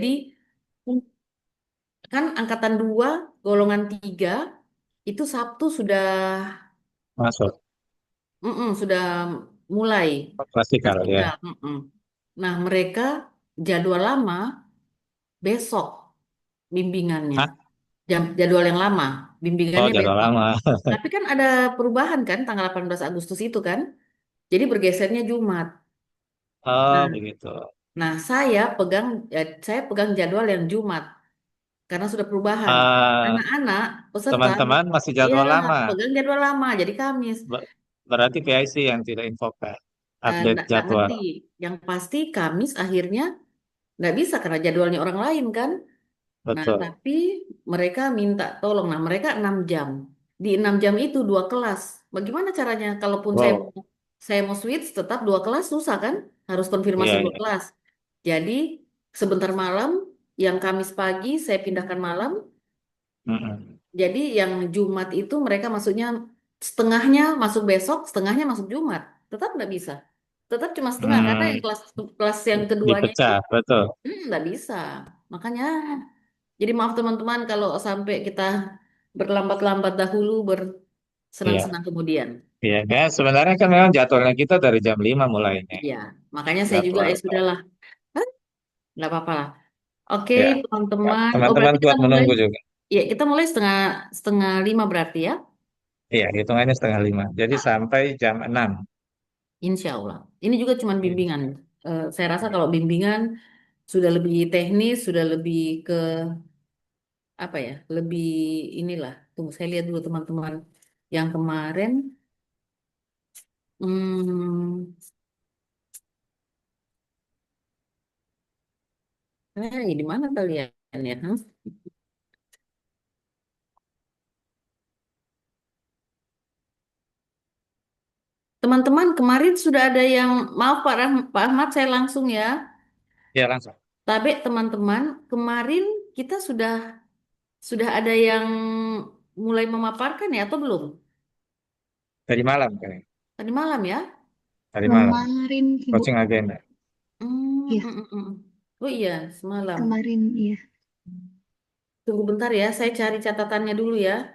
Jadi kan angkatan 2, golongan 3 itu Sabtu sudah Masuk. sudah mulai Klasikal ya. praktikal. Nah, mereka jadwal lama besok bimbingannya. Hah? Jadwal yang lama Oh, bimbingannya jadwal besok. lama. Tapi kan ada perubahan kan tanggal 18 Agustus itu kan. Jadi bergesernya Jumat. Oh, Nah, begitu. saya pegang jadwal yang Jumat karena sudah perubahan. Ah, Anak-anak peserta teman-teman masih ya jadwal lama. pegang jadwal lama jadi Kamis. Berarti PIC yang tidak infokan. Update Nggak jadwal. ngerti. Yang pasti Kamis akhirnya nggak bisa karena jadwalnya orang lain kan. Nah, Betul. tapi mereka minta tolong. Nah, mereka 6 jam. Di 6 jam itu 2 kelas. Bagaimana caranya? Kalaupun Wow. saya mau switch, tetap 2 kelas susah kan? Harus konfirmasi Iya, dua iya. kelas. Jadi, sebentar malam, yang Kamis pagi saya pindahkan malam. Mm-mm. Jadi, yang Jumat itu mereka masuknya setengahnya masuk besok, setengahnya masuk Jumat. Tetap nggak bisa. Tetap cuma setengah karena yang Hmm, kelas kelas yang keduanya itu dipecah, betul. nggak bisa. Makanya jadi maaf teman-teman kalau sampai kita berlambat-lambat dahulu, Iya. bersenang-senang kemudian. Iya, ya, sebenarnya kan memang jadwalnya kita dari jam 5 mulainya. Ya, makanya saya juga Jadwal. sudahlah, "Hah, nggak apa-apa lah." Oke, Ya, teman-teman. Oh teman-teman berarti kita kuat mulai, menunggu juga. ya kita mulai setengah setengah 5 berarti ya. Iya, hitungannya setengah 5. Jadi Ah, sampai jam 6. insya Allah. Ini juga cuma bimbingan. Insya Saya rasa Allah. kalau bimbingan sudah lebih teknis, sudah lebih ke apa ya? Lebih inilah. Tunggu saya lihat dulu teman-teman yang kemarin. Hmm, di mana kalian ya? Hah? Teman-teman, kemarin sudah ada yang, maaf Pak Ahmad, saya langsung ya. Ya, langsung. Tapi teman-teman, kemarin kita sudah ada yang mulai memaparkan ya atau belum? Tadi malam kayaknya. Tadi malam ya? Tadi malam. Kemarin, Ibu. Coaching agenda. Ya, Oh iya, semalam. kemarin, iya. Tunggu bentar ya, saya cari catatannya dulu ya.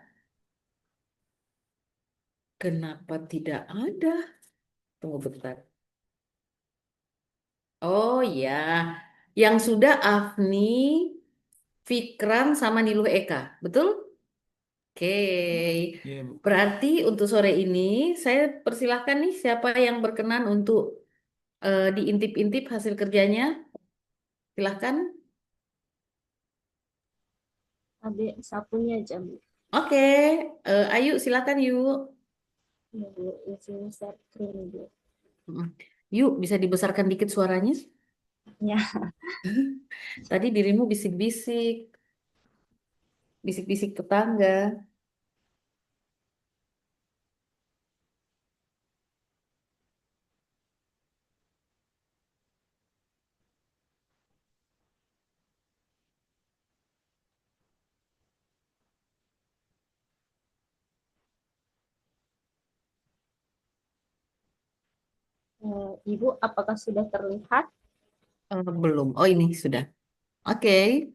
Kenapa tidak ada? Tunggu bentar. Oh iya, yang sudah Afni, Fikran, sama Niluh Eka, betul? Oke, Iya, Bu. berarti untuk sore ini saya persilahkan nih siapa yang berkenan untuk diintip-intip hasil kerjanya. Silahkan. Adik sapunya jam. Oke, ayo silakan yuk. Ya, Bu, izin share screen, Bu. Mm. Yuk, bisa dibesarkan dikit suaranya. Ya, Tadi dirimu bisik-bisik, bisik-bisik tetangga. Ibu, apakah sudah terlihat? Belum. Oh ini sudah. Oke,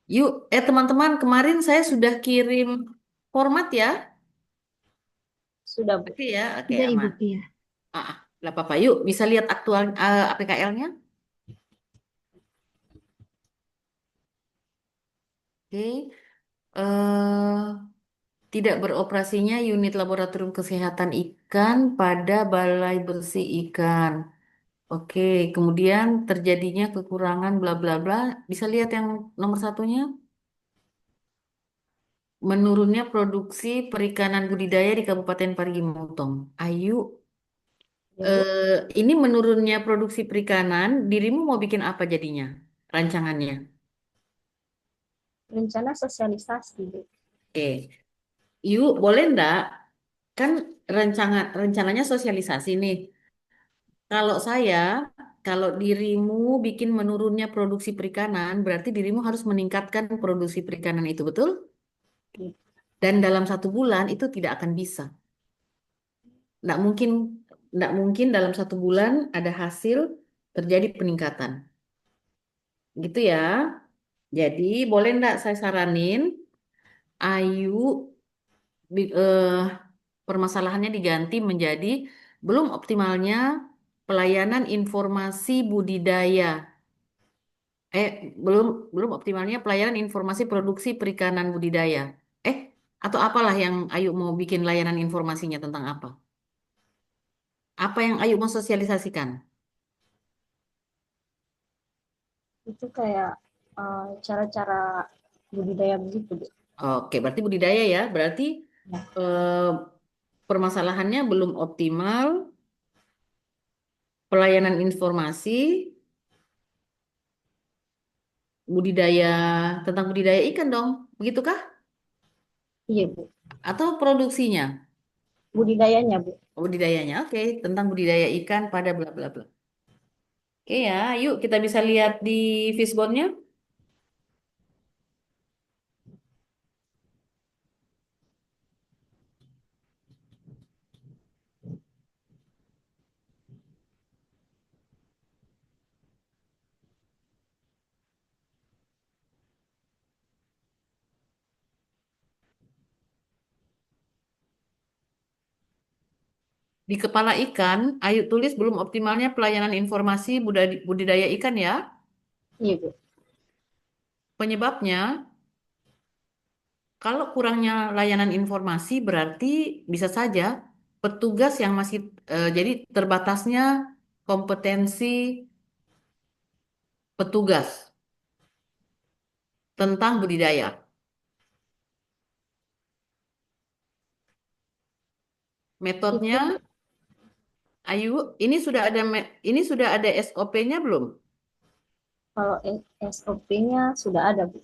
yuk. Teman-teman, kemarin saya sudah kirim format ya. Sudah, Bu. Oke ya, oke Sudah, Ibu. aman. Iya. Nggak apa-apa. Yuk, bisa lihat aktual APKL-nya. Oke. eh Tidak beroperasinya unit laboratorium kesehatan ikan pada Balai Bersih Ikan. Oke, kemudian terjadinya kekurangan bla bla bla. Bisa lihat yang nomor satunya? Menurunnya produksi perikanan budidaya di Kabupaten Parigi Mutong. Ayu, Ya, Bu. ini menurunnya produksi perikanan, dirimu mau bikin apa jadinya? Rancangannya. Rencana sosialisasi, Bu. Oke, yuk boleh ndak? Kan rencananya sosialisasi nih. Kalau saya, kalau dirimu bikin menurunnya produksi perikanan, berarti dirimu harus meningkatkan produksi perikanan itu, betul? Ya. Dan dalam 1 bulan itu tidak akan bisa. Nggak mungkin, nggak mungkin dalam 1 bulan ada hasil terjadi peningkatan. Gitu ya. Jadi boleh nggak saya saranin Ayu bi- permasalahannya diganti menjadi belum optimalnya pelayanan informasi budidaya. Eh, belum belum optimalnya pelayanan informasi produksi perikanan budidaya. Eh, atau apalah yang Ayu mau bikin layanan informasinya tentang apa? Apa yang Ayu mau sosialisasikan? Itu kayak cara-cara budidaya begitu, Bu. Oke, berarti budidaya ya. Berarti Ya. eh, permasalahannya belum optimal pelayanan informasi budidaya tentang budidaya ikan dong. Begitukah? Iya, Bu. Atau produksinya? Budidayanya, Bu. Budidayanya. Oke, tentang budidaya ikan pada bla bla bla. Oke ya, yuk kita bisa lihat di fishbone-nya. Di kepala ikan, Ayu tulis belum optimalnya pelayanan informasi budidaya ikan ya. Iya, Bu. Penyebabnya, kalau kurangnya layanan informasi berarti bisa saja petugas yang masih, jadi terbatasnya kompetensi petugas tentang budidaya. Itu Metodenya, Ayu, ini sudah ada SOP-nya belum? kalau SOP-nya sudah ada, Bu.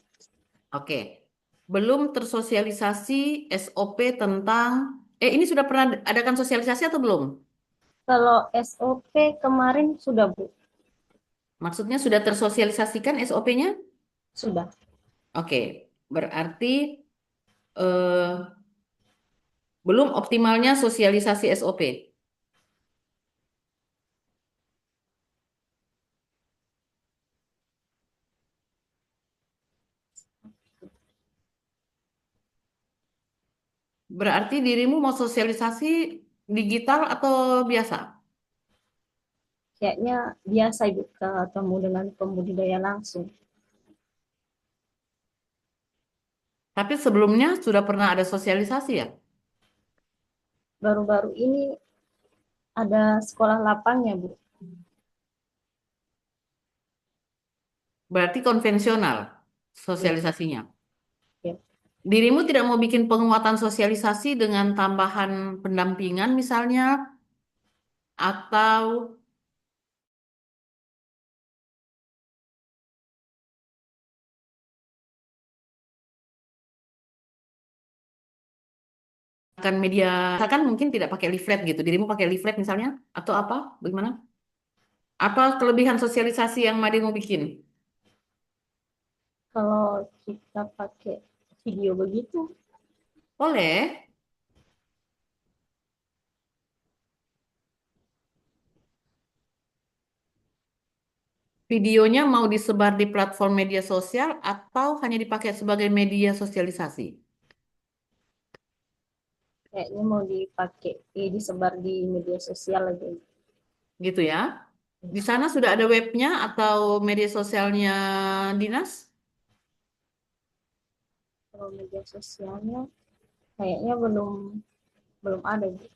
Oke. Belum tersosialisasi SOP tentang ini sudah pernah adakan sosialisasi atau belum? Kalau SOP kemarin sudah, Bu. Maksudnya sudah tersosialisasikan SOP-nya? Sudah. Oke. Berarti eh, belum optimalnya sosialisasi SOP. Berarti dirimu mau sosialisasi digital atau biasa? Kayaknya biasa, Ibu, ketemu dengan pembudidaya langsung. Tapi sebelumnya sudah pernah ada sosialisasi ya? Baru-baru ini ada sekolah lapangnya, Bu. Berarti konvensional Ya, sosialisasinya. ya. Dirimu tidak mau bikin penguatan sosialisasi dengan tambahan pendampingan misalnya, atau akan media, misalkan mungkin tidak pakai leaflet gitu, dirimu pakai leaflet misalnya, atau apa, bagaimana? Apa kelebihan sosialisasi yang Made mau bikin? Kalau kita pakai video begitu, Boleh, videonya mau disebar di platform media sosial atau hanya dipakai sebagai media sosialisasi, kayaknya mau dipakai, disebar di media sosial lagi. gitu ya? Di sana sudah ada webnya atau media sosialnya dinas? Kalau media sosialnya kayaknya belum belum ada, Bu.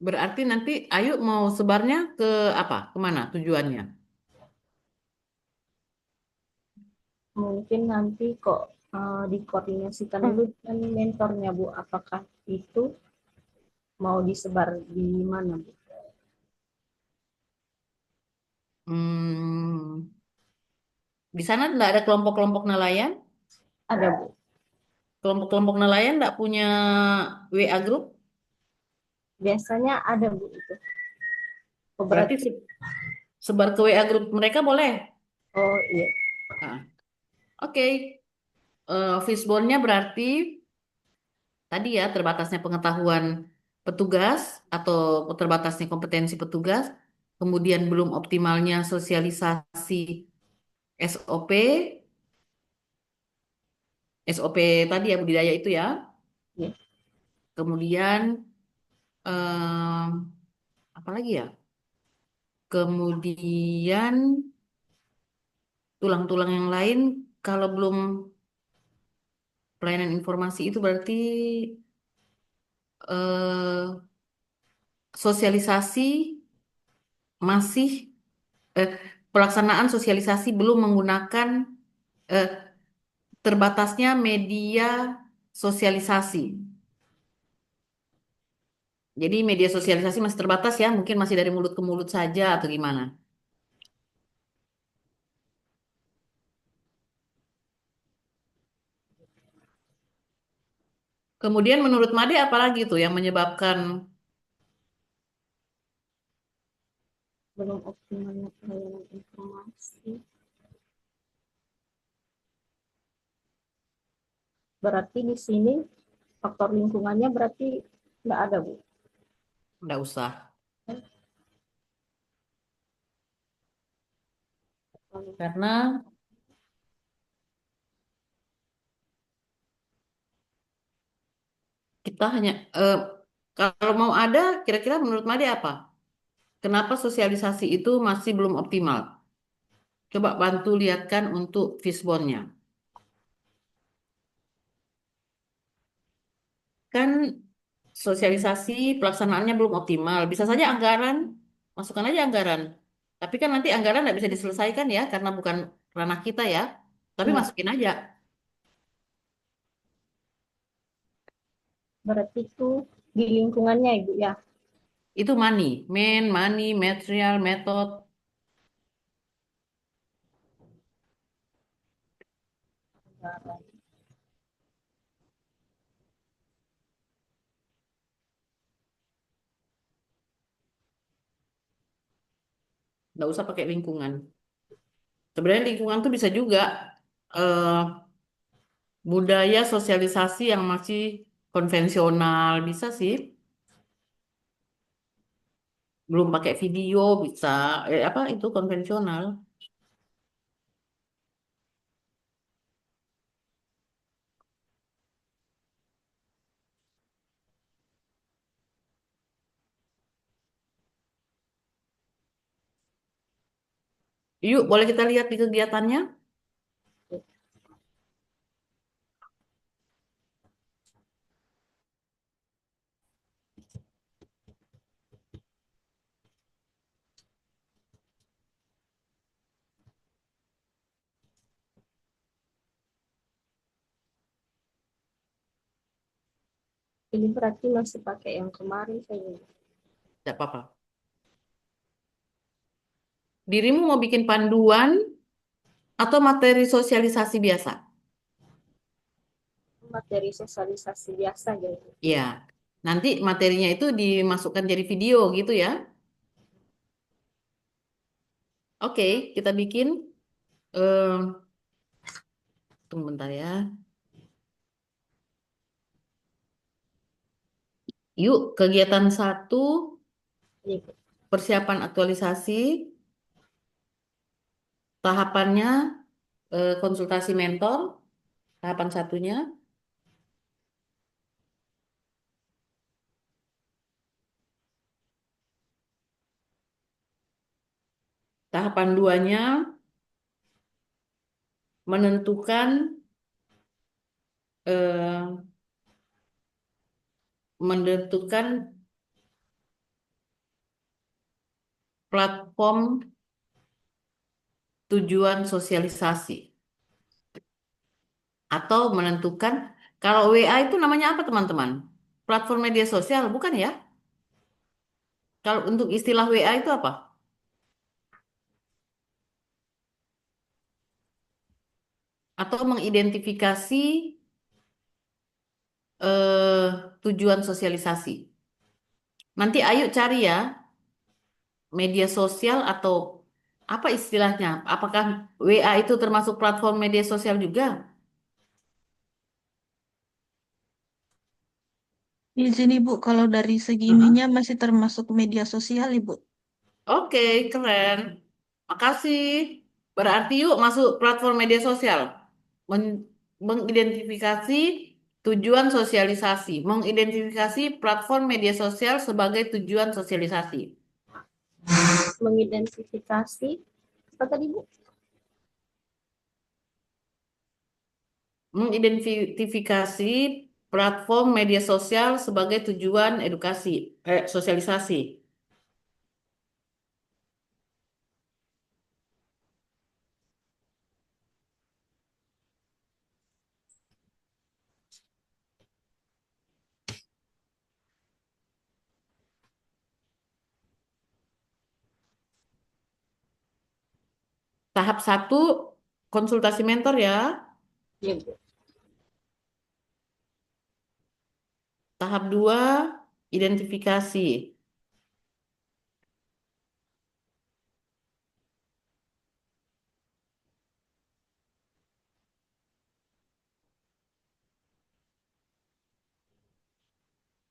Berarti nanti Ayu mau sebarnya ke apa? Kemana tujuannya? Mungkin nanti kok dikoordinasikan dulu dengan mentornya, Bu. Apakah itu mau disebar di mana, Bu? Hmm, di sana nggak ada kelompok-kelompok nelayan? Ada, Bu. Kelompok-kelompok nelayan nggak punya WA group? Biasanya ada, Bu, itu. Berarti Beberapa. sebar ke WA group mereka boleh? Oh, iya. Ah, oke. Fishbone-nya berarti tadi ya terbatasnya pengetahuan petugas atau terbatasnya kompetensi petugas. kemudian belum optimalnya sosialisasi SOP, SOP tadi ya budidaya itu ya. Ya. Kemudian em, apa lagi ya? Kemudian tulang-tulang yang lain kalau belum pelayanan informasi itu berarti eh, sosialisasi masih eh, pelaksanaan sosialisasi belum menggunakan eh, terbatasnya media sosialisasi. Jadi media sosialisasi masih terbatas ya, mungkin masih dari mulut ke mulut saja atau gimana. Kemudian menurut Made apalagi tuh yang menyebabkan Belum optimalnya pelayanan informasi. Berarti di sini faktor lingkungannya berarti nggak ada, Bu. nggak usah. Karena kita hanya kalau mau ada kira-kira menurut Made apa? Kenapa sosialisasi itu masih belum optimal? Coba bantu lihatkan untuk fishbone-nya. Kan sosialisasi pelaksanaannya belum optimal. Bisa saja anggaran, masukkan aja anggaran. Tapi kan nanti anggaran nggak bisa diselesaikan ya, karena bukan ranah kita ya. Tapi Ya, masukin aja. berarti itu di lingkungannya, Ibu ya. Itu money, material, method. Nggak usah pakai lingkungan. Sebenarnya lingkungan tuh bisa juga eh, budaya sosialisasi yang masih konvensional. Bisa sih. Belum pakai video bisa. Apa itu konvensional? Yuk, boleh kita lihat di kegiatannya? Ini berarti masih pakai yang kemarin saya. Tidak apa-apa. Dirimu mau bikin panduan atau materi sosialisasi biasa? Materi sosialisasi biasa gitu. Ya, nanti materinya itu dimasukkan jadi video gitu ya. Oke, kita bikin. eh Tunggu bentar ya. Yuk, kegiatan satu, Ini, persiapan aktualisasi. Tahapannya konsultasi mentor, tahapan satunya. Tahapan duanya, menentukan eh, menentukan platform tujuan sosialisasi. Atau menentukan, kalau WA itu namanya apa teman-teman? Platform media sosial, bukan ya? Kalau untuk istilah WA itu apa? Atau mengidentifikasi tujuan sosialisasi. Nanti ayo cari ya, media sosial atau apa istilahnya? Apakah WA itu termasuk platform media sosial juga? Di sini Bu, kalau dari segi Heeh. ininya masih termasuk media sosial Ibu. Oke, keren. Makasih. Berarti yuk masuk platform media sosial. Men- mengidentifikasi tujuan sosialisasi. Mengidentifikasi platform media sosial sebagai tujuan sosialisasi. Mengidentifikasi apa tadi Bu? Mengidentifikasi platform media sosial sebagai tujuan sosialisasi. Tahap satu, konsultasi mentor ya. Ya Bu. Tahap dua, identifikasi.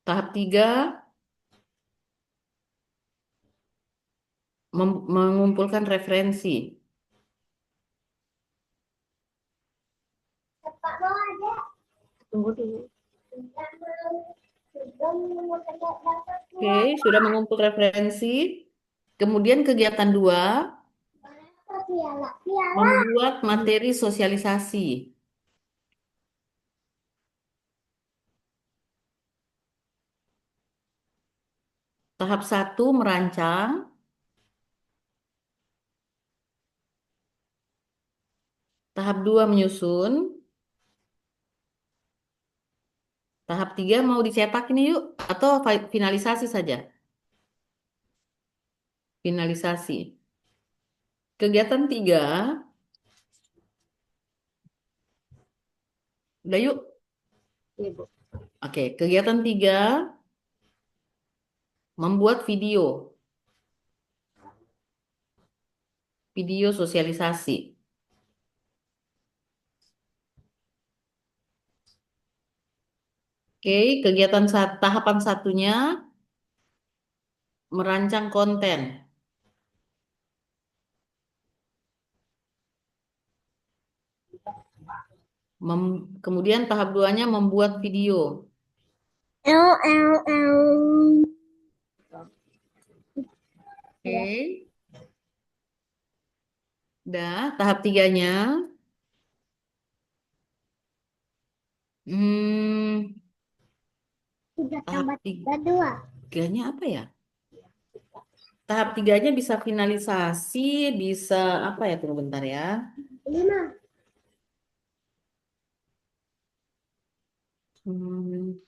Tahap tiga, mengumpulkan referensi. Tunggu dulu. Oke, sudah mengumpul referensi. Kemudian kegiatan dua, membuat materi sosialisasi. Tahap satu, merancang. Tahap dua, menyusun. Tahap tiga, mau dicetak ini yuk. Atau finalisasi saja. Finalisasi. Kegiatan tiga, udah yuk. Ya Bu. Oke, kegiatan tiga, membuat video. Video sosialisasi. Oke, tahapan satunya, merancang konten. Kemudian tahap duanya membuat video. Oke, dah. Tahap tiganya, hmm, Sudah tahap tambah tiga dua. tiganya apa ya? Tahap tiganya bisa finalisasi, bisa apa ya? Tunggu bentar ya. Lima. Hmm,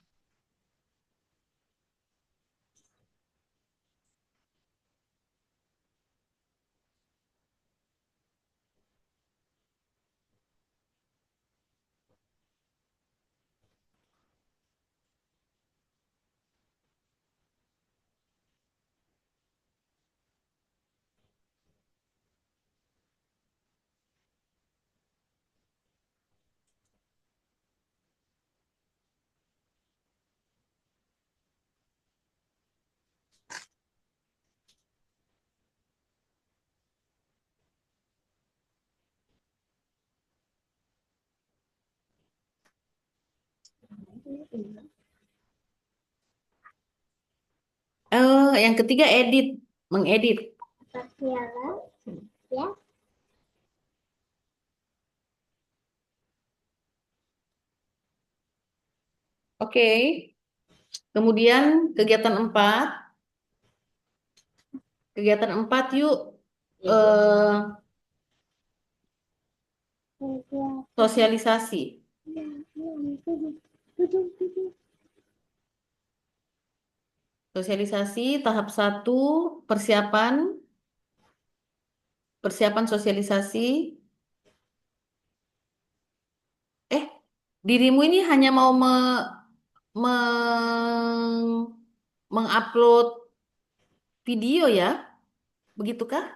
yang ketiga mengedit. Piala. Ya. Oke. Kemudian kegiatan empat yuk, Ya Bu. eh, Tiga. sosialisasi. Tujuh. Tujuh. Tujuh. Sosialisasi tahap satu, persiapan, persiapan sosialisasi. Eh, dirimu ini hanya mau mengupload video ya? Begitukah?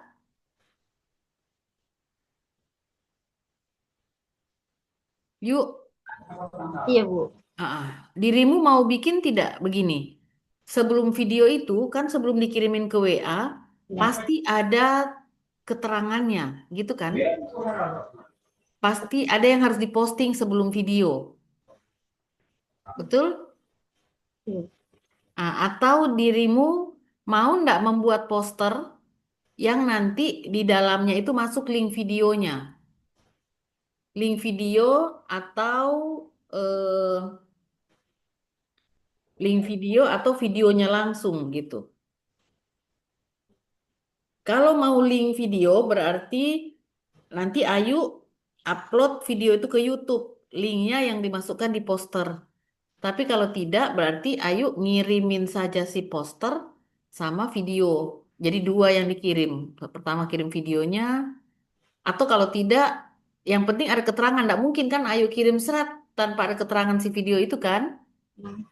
Yuk, Iya Bu. dirimu mau bikin tidak begini? Sebelum video itu, kan sebelum dikirimin ke WA, Ya. pasti ada keterangannya, gitu kan? Pasti ada yang harus diposting sebelum video, betul? Iya. Atau dirimu mau ndak membuat poster yang nanti di dalamnya itu masuk link video atau videonya langsung gitu. Kalau mau link video berarti nanti Ayu upload video itu ke YouTube, linknya yang dimasukkan di poster. Tapi kalau tidak berarti Ayu ngirimin saja si poster sama video. Jadi dua yang dikirim. Pertama kirim videonya, atau kalau tidak, yang penting ada keterangan. Nggak mungkin kan Ayu kirim serat tanpa ada keterangan si video itu kan? Hmm,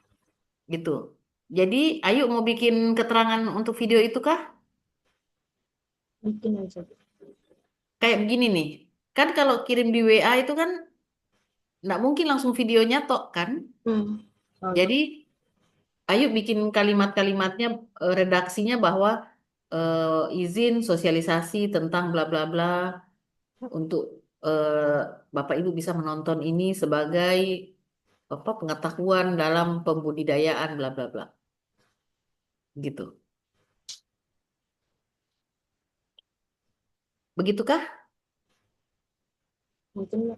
Gitu. Jadi Ayu mau bikin keterangan untuk video itu kah? mungkin aja, Bu. Kayak begini nih. Kan kalau kirim di WA itu kan nggak mungkin langsung videonya tok kan? Hmm. Soalnya Jadi Ayu bikin kalimat-kalimatnya, redaksinya bahwa izin sosialisasi tentang bla bla bla untuk Bapak Ibu bisa menonton ini sebagai apa pengetahuan dalam pembudidayaan bla bla bla gitu. Begitukah? mungkin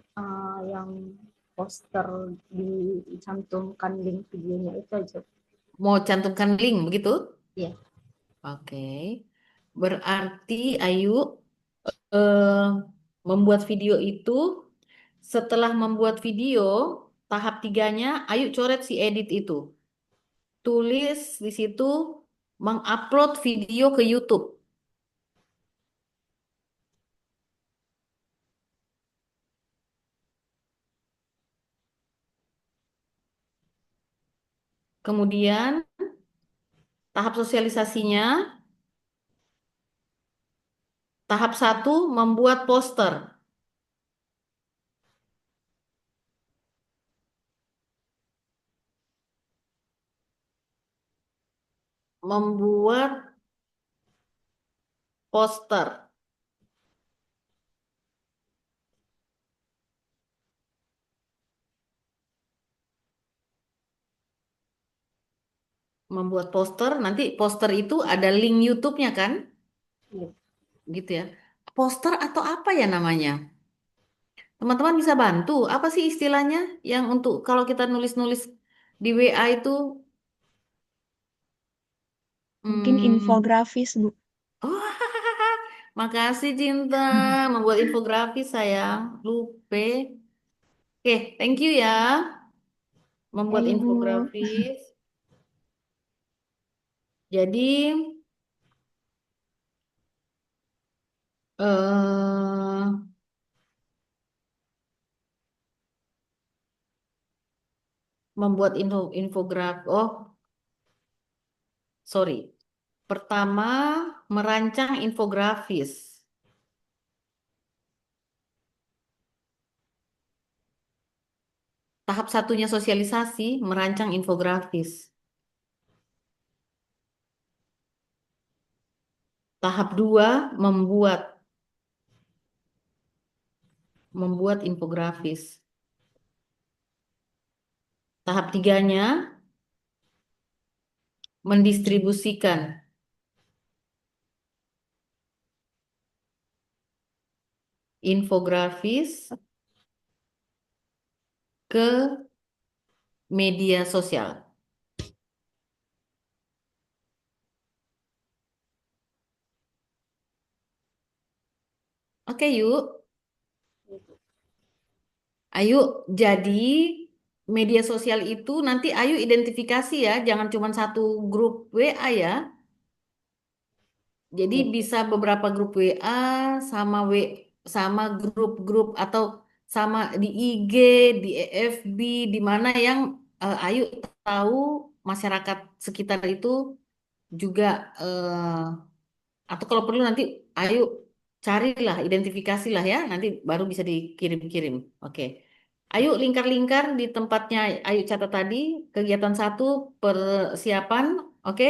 yang poster dicantumkan link videonya itu aja. Mau cantumkan link begitu? Iya. Oke. Berarti Ayu eh, membuat video itu, setelah membuat video tahap tiganya Ayu coret si edit itu. Tulis di situ mengupload video ke YouTube. Kemudian tahap sosialisasinya, tahap satu membuat poster. Membuat poster. Membuat poster, nanti poster itu ada link YouTube-nya kan? Iya. Gitu ya. Poster atau apa ya namanya? Teman-teman bisa bantu. Apa sih istilahnya yang untuk kalau kita nulis-nulis di WA itu? Mungkin Hmm. infografis, Bu. Oh, makasih Cinta. Membuat infografis sayang. Lupe. Oke, thank you ya. Ya, Membuat Ibu. infografis. Jadi, eh membuat infografis. Oh, sorry. Pertama, merancang infografis. Tahap satunya sosialisasi, merancang infografis. Tahap dua, membuat infografis. Tahap tiganya, mendistribusikan infografis ke media sosial. Oke, yuk. Ayo, jadi media sosial itu nanti ayo identifikasi ya, jangan cuma satu grup WA ya. Jadi Iya. bisa beberapa grup WA sama sama grup-grup atau sama di IG, di FB, di mana yang ayo tahu masyarakat sekitar itu juga, atau kalau perlu nanti ayo carilah, identifikasilah ya, nanti baru bisa dikirim-kirim. Oke. Ayo lingkar-lingkar di tempatnya, ayo catat tadi, kegiatan satu persiapan, oke?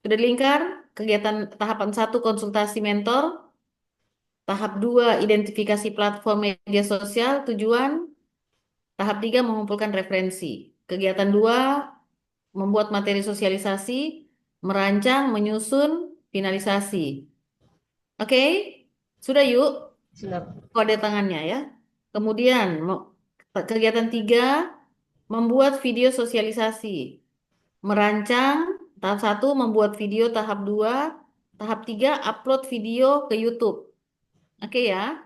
Sudah lingkar? kegiatan tahapan satu konsultasi mentor, tahap 2 identifikasi platform media sosial tujuan, tahap 3 mengumpulkan referensi. Kegiatan 2 membuat materi sosialisasi, merancang, menyusun, finalisasi. Oke, sudah yuk Sudah. kode tangannya ya. Kemudian kegiatan 3 membuat video sosialisasi. Merancang, tahap satu membuat video, tahap 2 tahap 3 upload video ke YouTube. Oke ya.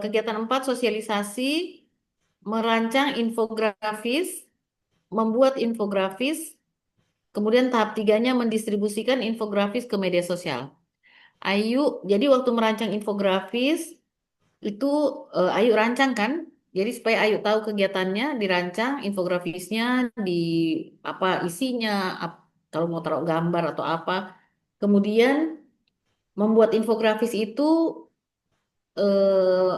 Kegiatan 4 sosialisasi, merancang infografis, membuat infografis, kemudian tahap tiganya mendistribusikan infografis ke media sosial. Ayu, jadi waktu merancang infografis itu Ayu rancang kan? Jadi supaya Ayu tahu kegiatannya, dirancang infografisnya, di apa isinya, kalau mau taruh gambar atau apa. Kemudian membuat infografis itu eh,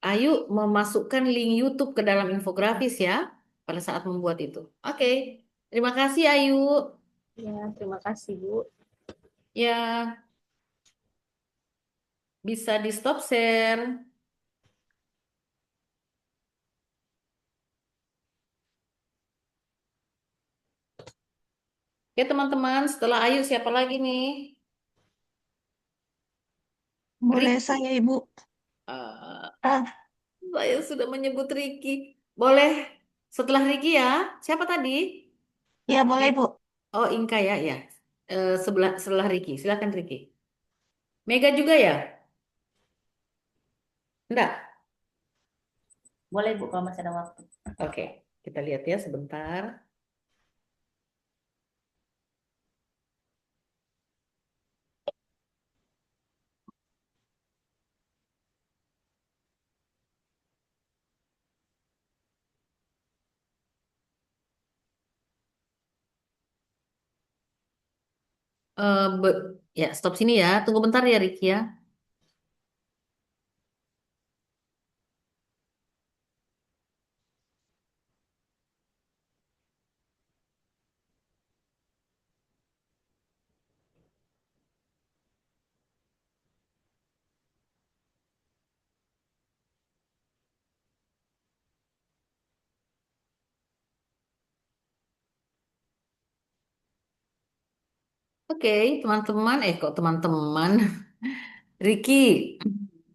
Ayu memasukkan link YouTube ke dalam infografis ya pada saat membuat itu. Oke, terima kasih Ayu. Ya, terima kasih, Bu. Ya, bisa di stop share. Oke teman-teman, setelah Ayu siapa lagi nih? Boleh Ricky. saya, Ibu. Eh, Ah, saya sudah menyebut Ricky. Boleh setelah Ricky ya? Siapa tadi? ya boleh, Eh, Ibu. Oh, Inka ya, ya. Setelah Ricky. Silakan Ricky. Mega juga ya? Enggak. Boleh, Bu, kalau masih ada waktu. Oke, kita lihat ya sebentar. Ya, stop sini ya. Tunggu bentar ya, Ricky ya. Oke, teman-teman. Kok teman-teman? Ricky,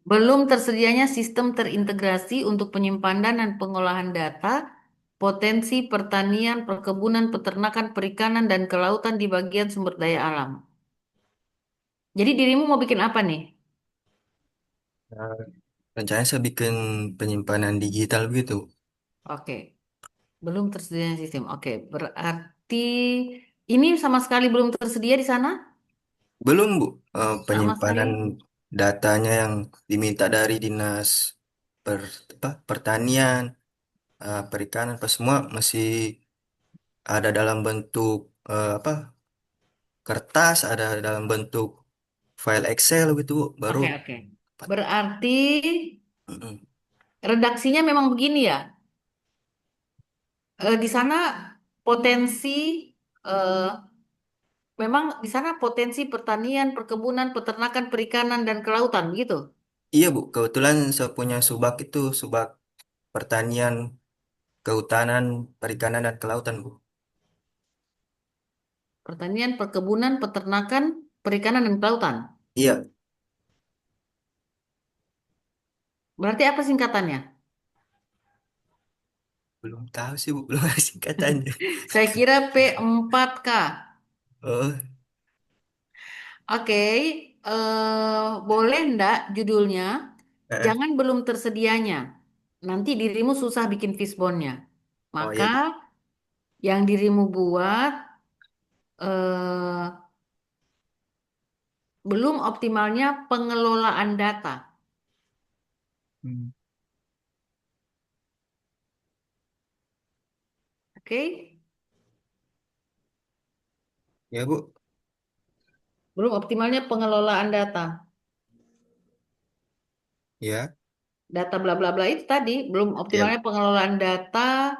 belum tersedianya sistem terintegrasi untuk penyimpanan dan pengolahan data, potensi pertanian, perkebunan, peternakan, perikanan, dan kelautan di bagian sumber daya alam. Jadi dirimu mau bikin apa nih? Nah, rencananya saya bikin penyimpanan digital gitu. Oke, belum tersedianya sistem. Oke, berarti ini sama sekali belum tersedia di sana? Belum, Bu. Sama sekali? Penyimpanan datanya yang diminta dari Dinas per, Pertanian, Perikanan, apa semua masih ada dalam bentuk kertas, ada dalam bentuk file Excel gitu, Bu. Baru Oke, oke. Berarti mm-mm. redaksinya memang begini ya? Di sana potensi eh, memang di sana potensi pertanian, perkebunan, peternakan, perikanan, dan kelautan gitu. Iya, Bu. Kebetulan saya punya subak itu, subak pertanian, kehutanan, perikanan, dan kelautan, Bu. Pertanian, perkebunan, peternakan, perikanan, dan kelautan. Iya, Berarti apa singkatannya? belum tahu sih, Bu. Belum ada singkatannya. Saya kira P4K. Oh, Oke, boleh ndak judulnya? eh. Jangan belum tersedianya. Nanti dirimu susah bikin fishbone-nya. Oh Maka ya, Bu. yang dirimu buat eh, belum optimalnya pengelolaan data. Hmm. Oke, Ya, Bu. belum optimalnya pengelolaan data. Ya, Data bla bla bla itu tadi belum ya, optimalnya pengelolaan data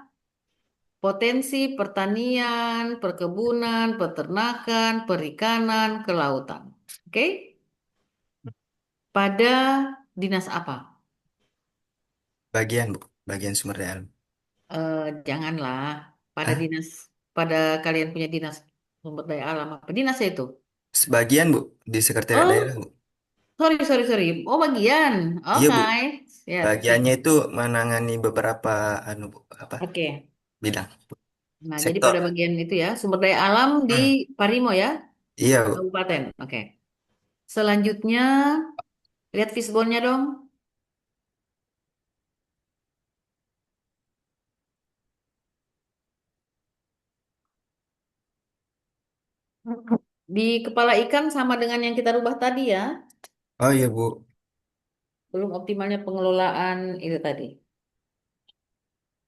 potensi pertanian, perkebunan, peternakan, perikanan, kelautan. Oke? Pada dinas apa? Bagian, Bu. Bagian sumber daya alam. Janganlah. Pada Hah? dinas, pada kalian punya dinas sumber daya alam apa? Dinas itu? Sebagian, Bu. Di sekretariat daerah, Oh, Bu. sorry, sorry, sorry. Oh, bagian. Iya, Oke. Bu. Siap, siap. Bagiannya itu menangani beberapa anu, Bu, apa? Oke. Bidang. Nah, jadi Sektor. pada bagian itu ya, sumber daya alam di Hmm. Parimo ya, Iya, Bu. kabupaten. Oke. Selanjutnya, lihat fishbone-nya dong. Di kepala ikan sama dengan yang kita rubah tadi ya, Oh iya, Bu. belum optimalnya pengelolaan itu tadi.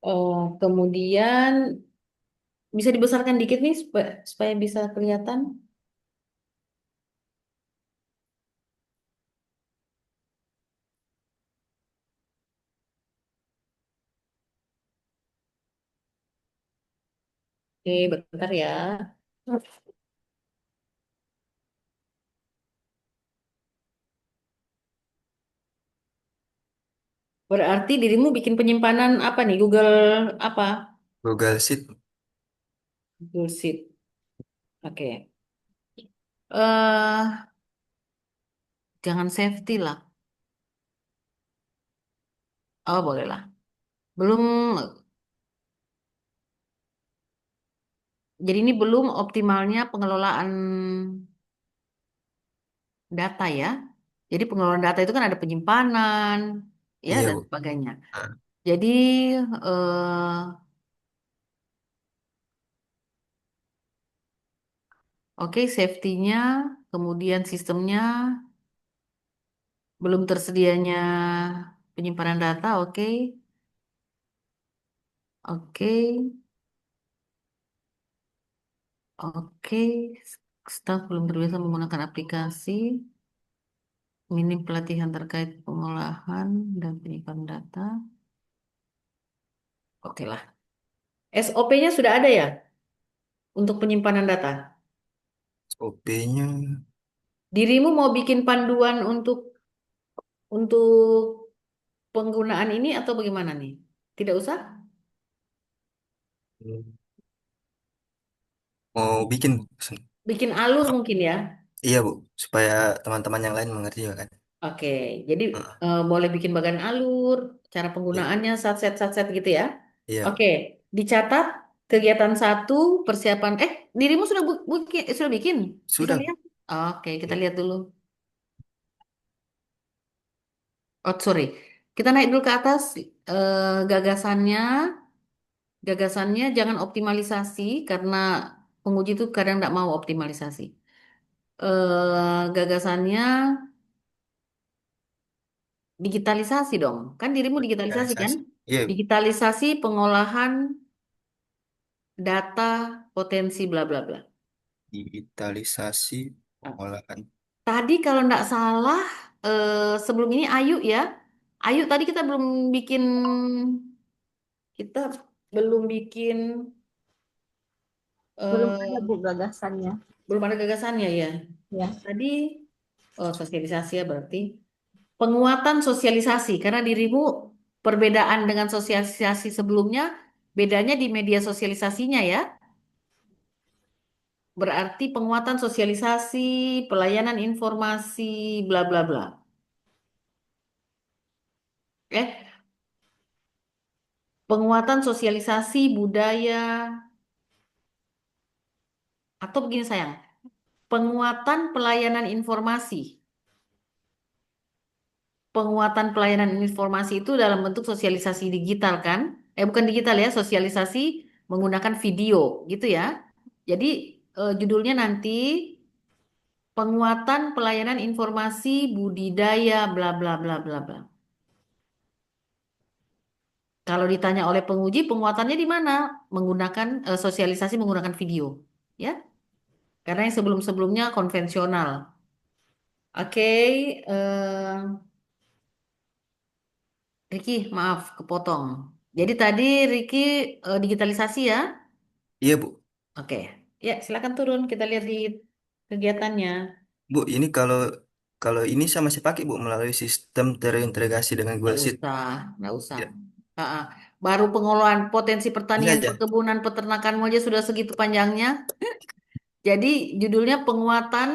Oh, kemudian bisa dibesarkan dikit nih supaya bisa kelihatan. Oke, bentar ya. Berarti dirimu bikin penyimpanan apa nih? Google apa? Google Sheet. Google Sheet. Oke. eh Jangan safety lah. Oh, boleh lah. Belum, jadi ini belum optimalnya pengelolaan data ya. Jadi pengelolaan data itu kan ada penyimpanan, ya Iya, dan Bu. sebagainya. Ah, Jadi, eh, oke, safety-nya, kemudian sistemnya, belum tersedianya penyimpanan data, oke, oke, oke. Staf belum terbiasa menggunakan aplikasi, minim pelatihan terkait pengolahan dan penyimpanan data. Oke lah. SOP-nya sudah ada ya untuk penyimpanan data? OP-nya. Dirimu mau bikin panduan untuk penggunaan ini atau bagaimana nih? Tidak usah? Mau bikin, Bu. Bikin alur mungkin ya? Iya, Bu. Supaya teman-teman yang lain mengerti juga kan. Oke, jadi Ah, boleh bikin bagan alur, cara iya. penggunaannya, satset gitu ya. Iya, Oke, dicatat kegiatan satu, persiapan, dirimu sudah sudah bikin? Bisa sudah, Bu. lihat? Oke, kita Iya. lihat dulu. Oh, sorry. Kita naik dulu ke atas, gagasannya. Gagasannya jangan optimalisasi karena penguji itu kadang tidak mau optimalisasi. Gagasannya digitalisasi dong. Kan dirimu digitalisasi kan? Digitalisasi. Iya, Bu. Digitalisasi pengolahan data potensi bla bla bla. Digitalisasi Nah, pengolahan. tadi kalau tidak salah sebelum ini Ayu ya. Ayu tadi kita belum bikin Belum ada eh, Bu gagasannya. belum ada gagasannya ya. Ya. Tadi sosialisasi ya berarti. Penguatan sosialisasi, karena dirimu perbedaan dengan sosialisasi sebelumnya, bedanya di media sosialisasinya ya. Berarti penguatan sosialisasi, pelayanan informasi, bla bla bla. Penguatan sosialisasi budaya, atau begini sayang, penguatan pelayanan informasi. Penguatan pelayanan informasi itu dalam bentuk sosialisasi digital kan? Bukan digital ya, sosialisasi menggunakan video gitu ya. Jadi judulnya nanti penguatan pelayanan informasi budidaya bla bla bla bla bla. Kalau ditanya oleh penguji, penguatannya di mana? Menggunakan sosialisasi menggunakan video, ya. Karena yang sebelum-sebelumnya konvensional. Oke, Ricky, maaf kepotong. Jadi tadi Riki digitalisasi ya? Iya, Bu. Oke. Ya, silakan turun. Kita lihat di kegiatannya. Bu, ini kalau kalau ini saya masih pakai, Bu, melalui sistem terintegrasi dengan Nggak Google Sheet. usah, nggak usah. Ya. Ah, ah. Baru pengelolaan potensi Ini pertanian, aja. perkebunan, peternakanmu aja sudah segitu panjangnya. Jadi judulnya penguatan,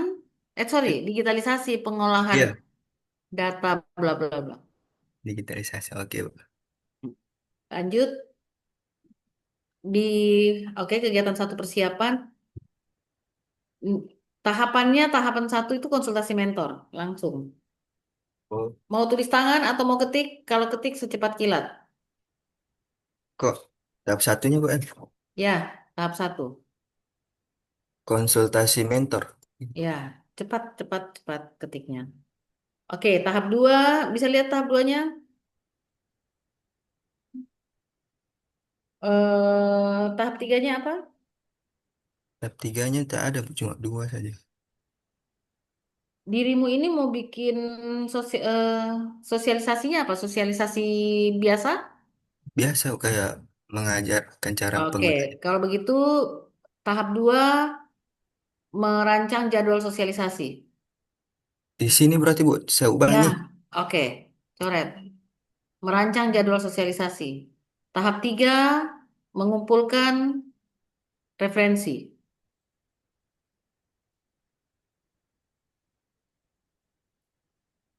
sorry, digitalisasi pengolahan Iya, data bla bla bla. digitalisasi. Oke, Bu. Lanjut di, oke, kegiatan satu persiapan. Mm, Tahapannya tahapan satu itu konsultasi mentor langsung. Oh, Mau tulis tangan atau mau ketik? Kalau ketik secepat kilat. kok tahap satunya, Bu? Ya, tahap satu. Konsultasi mentor. Ya, cepat cepat cepat ketiknya. Oke, tahap dua. Bisa lihat tahap duanya? Tahap tiganya apa? Tahap tiganya tak ada, Bu. Cuma dua saja. Dirimu ini mau bikin sosialisasinya apa? Sosialisasi biasa? Biasa, Bu, kayak mengajarkan cara Oke, penggunaan. kalau begitu tahap dua merancang jadwal sosialisasi. Di sini berarti, Bu, saya ubah Ya, ini. oke, coret. Merancang jadwal sosialisasi. Tahap tiga mengumpulkan referensi.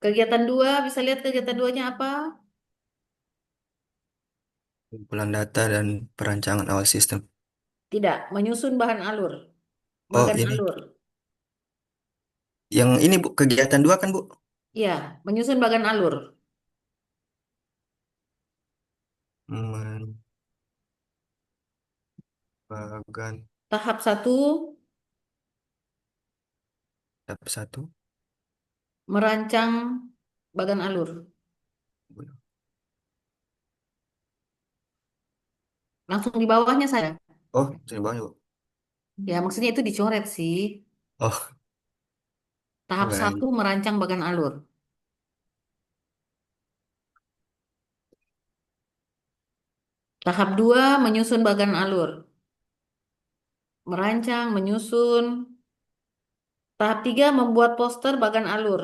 Kegiatan dua, bisa lihat kegiatan duanya apa? Kumpulan data dan perancangan awal sistem. Tidak, menyusun bahan alur, Oh, bagan ini. alur. Yang ini, Bu, kegiatan dua kan, Bu? Ya, menyusun bagan alur. Bagan Tahap satu tahap satu. merancang bagan alur. Langsung di bawahnya saya. Oh, sini bawah, Bu. Ya, maksudnya itu dicoret sih. Oh, Tahap baik. satu merancang bagan alur. Tahap dua menyusun bagan alur. Merancang, menyusun. Tahap tiga membuat poster bagan alur.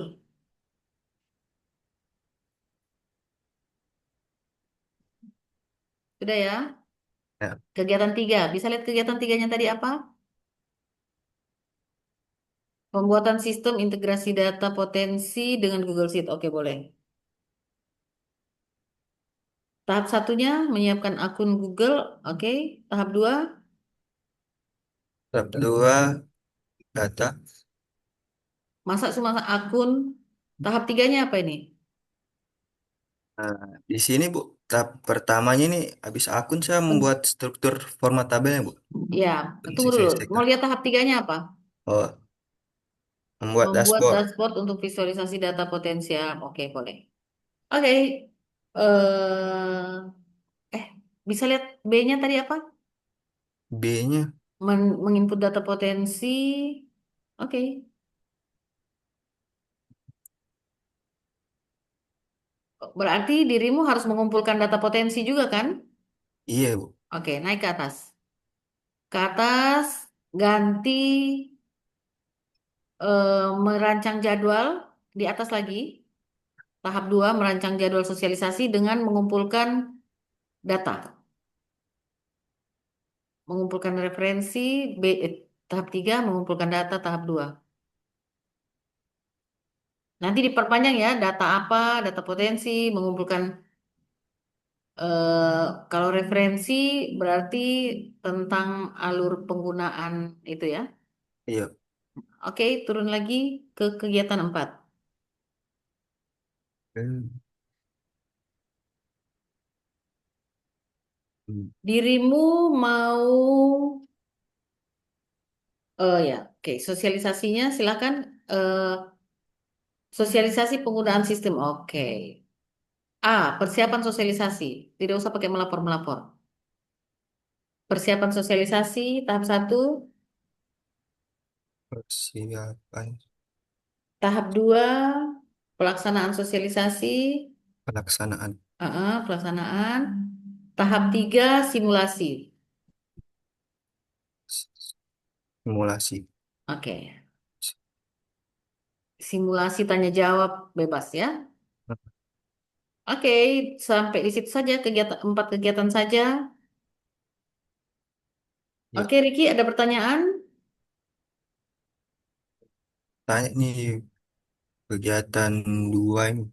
Sudah ya? Ya, Kegiatan tiga. Bisa lihat kegiatan tiganya tadi apa? Pembuatan sistem integrasi data potensi dengan Google Sheet. Oke, boleh. Tahap satunya menyiapkan akun Google. Oke. Tahap dua. tahap dua data. Masa cuma akun. Tahap tiganya apa ini? Nah, di sini, Bu, tahap pertamanya ini habis akun saya membuat struktur format tabelnya, Bu. Ya, Yang tunggu dulu. Mau selesaikan. lihat tahap tiganya apa? Oh, membuat Membuat dashboard. dashboard untuk visualisasi data potensial. Oke, boleh. Oke. Eh, bisa lihat B-nya tadi apa? B-nya Menginput data potensi. Oke. Berarti dirimu harus mengumpulkan data potensi juga kan? iya, Bu. Oke, naik ke atas. Ke atas, ganti merancang jadwal di atas lagi. Tahap 2 merancang jadwal sosialisasi dengan mengumpulkan data. Mengumpulkan referensi, tahap 3 mengumpulkan data, tahap 2. Nanti diperpanjang ya, data apa, data potensi, mengumpulkan, eh, kalau referensi berarti tentang alur penggunaan itu ya. Iya. Oke, turun lagi ke kegiatan 4. Hmm. Dirimu mau, ya, oke, sosialisasinya silakan, sosialisasi penggunaan sistem. Oke. A, persiapan sosialisasi. Tidak usah pakai melapor-melapor. Persiapan sosialisasi tahap satu, Persiapan tahap 2 pelaksanaan sosialisasi, pelaksanaan. pelaksanaan. Tahap 3 simulasi. Simulasi. Oke. Simulasi tanya jawab bebas ya. Oke, sampai di situ saja kegiatan 4 kegiatan saja. Ya, Oke, Riki, ada pertanyaan? tanya nih kegiatan 2 ini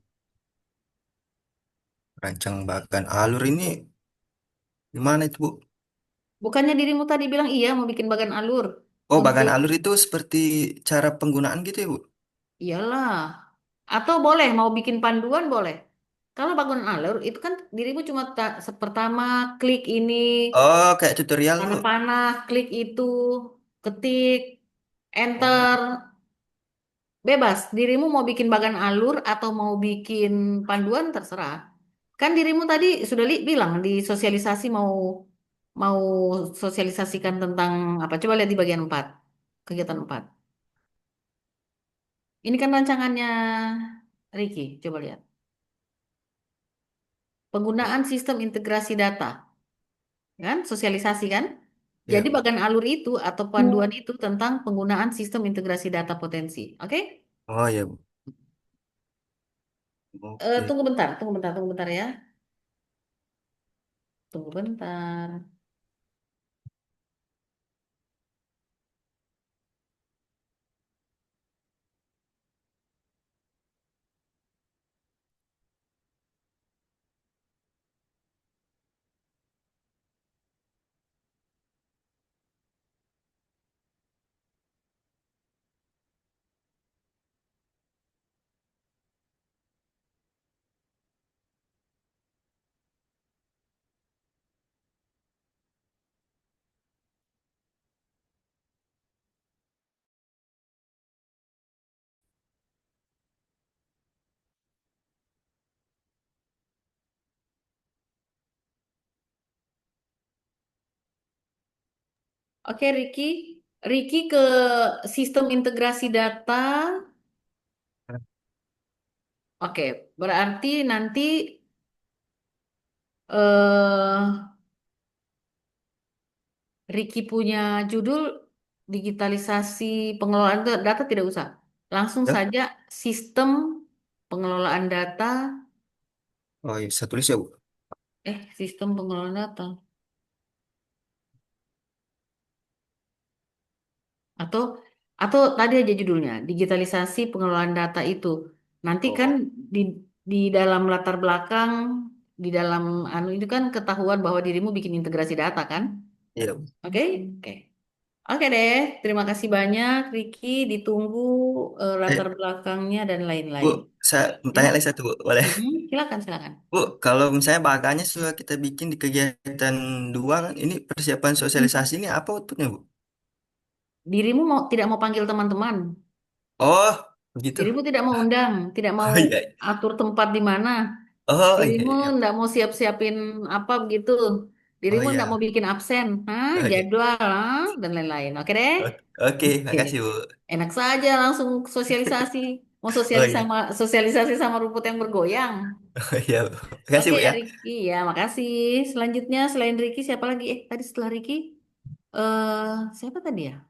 rancang bahkan alur ini gimana itu Bu? Bukannya dirimu tadi bilang iya mau bikin bagan alur Oh, bahkan untuk alur itu seperti cara penggunaan gitu ya Bu? iyalah. Atau boleh mau bikin panduan boleh. Kalau bagan alur itu kan dirimu cuma pertama klik ini, Oh, kayak tutorial Bu? panah-panah, klik itu, ketik, Oh, enter, bebas. Dirimu mau bikin bagan alur atau mau bikin panduan terserah. Kan dirimu tadi sudah bilang di sosialisasi mau mau sosialisasikan tentang apa? Coba lihat di bagian 4, kegiatan 4. Ini kan rancangannya Ricky, coba lihat. Penggunaan sistem integrasi data, kan? Sosialisasi kan? iya Jadi Bu. bagan alur itu atau panduan itu tentang penggunaan sistem integrasi data potensi. Oke? Oh iya Bu. Oke. Tunggu bentar, tunggu bentar, tunggu bentar ya. Tunggu bentar. Oke, Ricky. Ricky ke sistem integrasi data. Oke, berarti nanti eh Ricky punya judul digitalisasi pengelolaan data tidak usah. Langsung Ya? saja sistem pengelolaan data, Oh iya, saya tulis ya Bu. sistem pengelolaan data. Atau tadi aja judulnya, digitalisasi pengelolaan data itu. Nanti kan Oh di dalam latar belakang, di dalam anu itu kan ketahuan bahwa dirimu bikin integrasi data kan? iya Bu. Oke? Oke. Oke deh, terima kasih banyak Ricky. Ditunggu latar Eh belakangnya dan Bu, lain-lain. saya mau Ya, tanya lagi satu Bu, boleh? silakan silakan. Bu, kalau misalnya bahkannya sudah kita bikin di kegiatan 2 kan, ini persiapan sosialisasi ini apa outputnya Bu? Dirimu mau tidak mau panggil teman-teman. Oh, begitu. Dirimu tidak mau undang, tidak mau Oh iya. atur tempat di mana. Oh iya, Dirimu iya. tidak mau siap-siapin apa begitu. Oh Dirimu tidak mau iya. bikin absen, Oh, iya. jadwal, dan lain-lain. Oke deh. Oke, Oke. makasih Bu. Enak saja langsung sosialisasi. Mau Oh iya. sosialisasi sama rumput yang bergoyang. Oh iya Bu. Makasih Oke, Bu ya. Ricky, ya makasih. Selanjutnya selain Ricky siapa lagi? Tadi setelah Ricky, eh siapa tadi ya?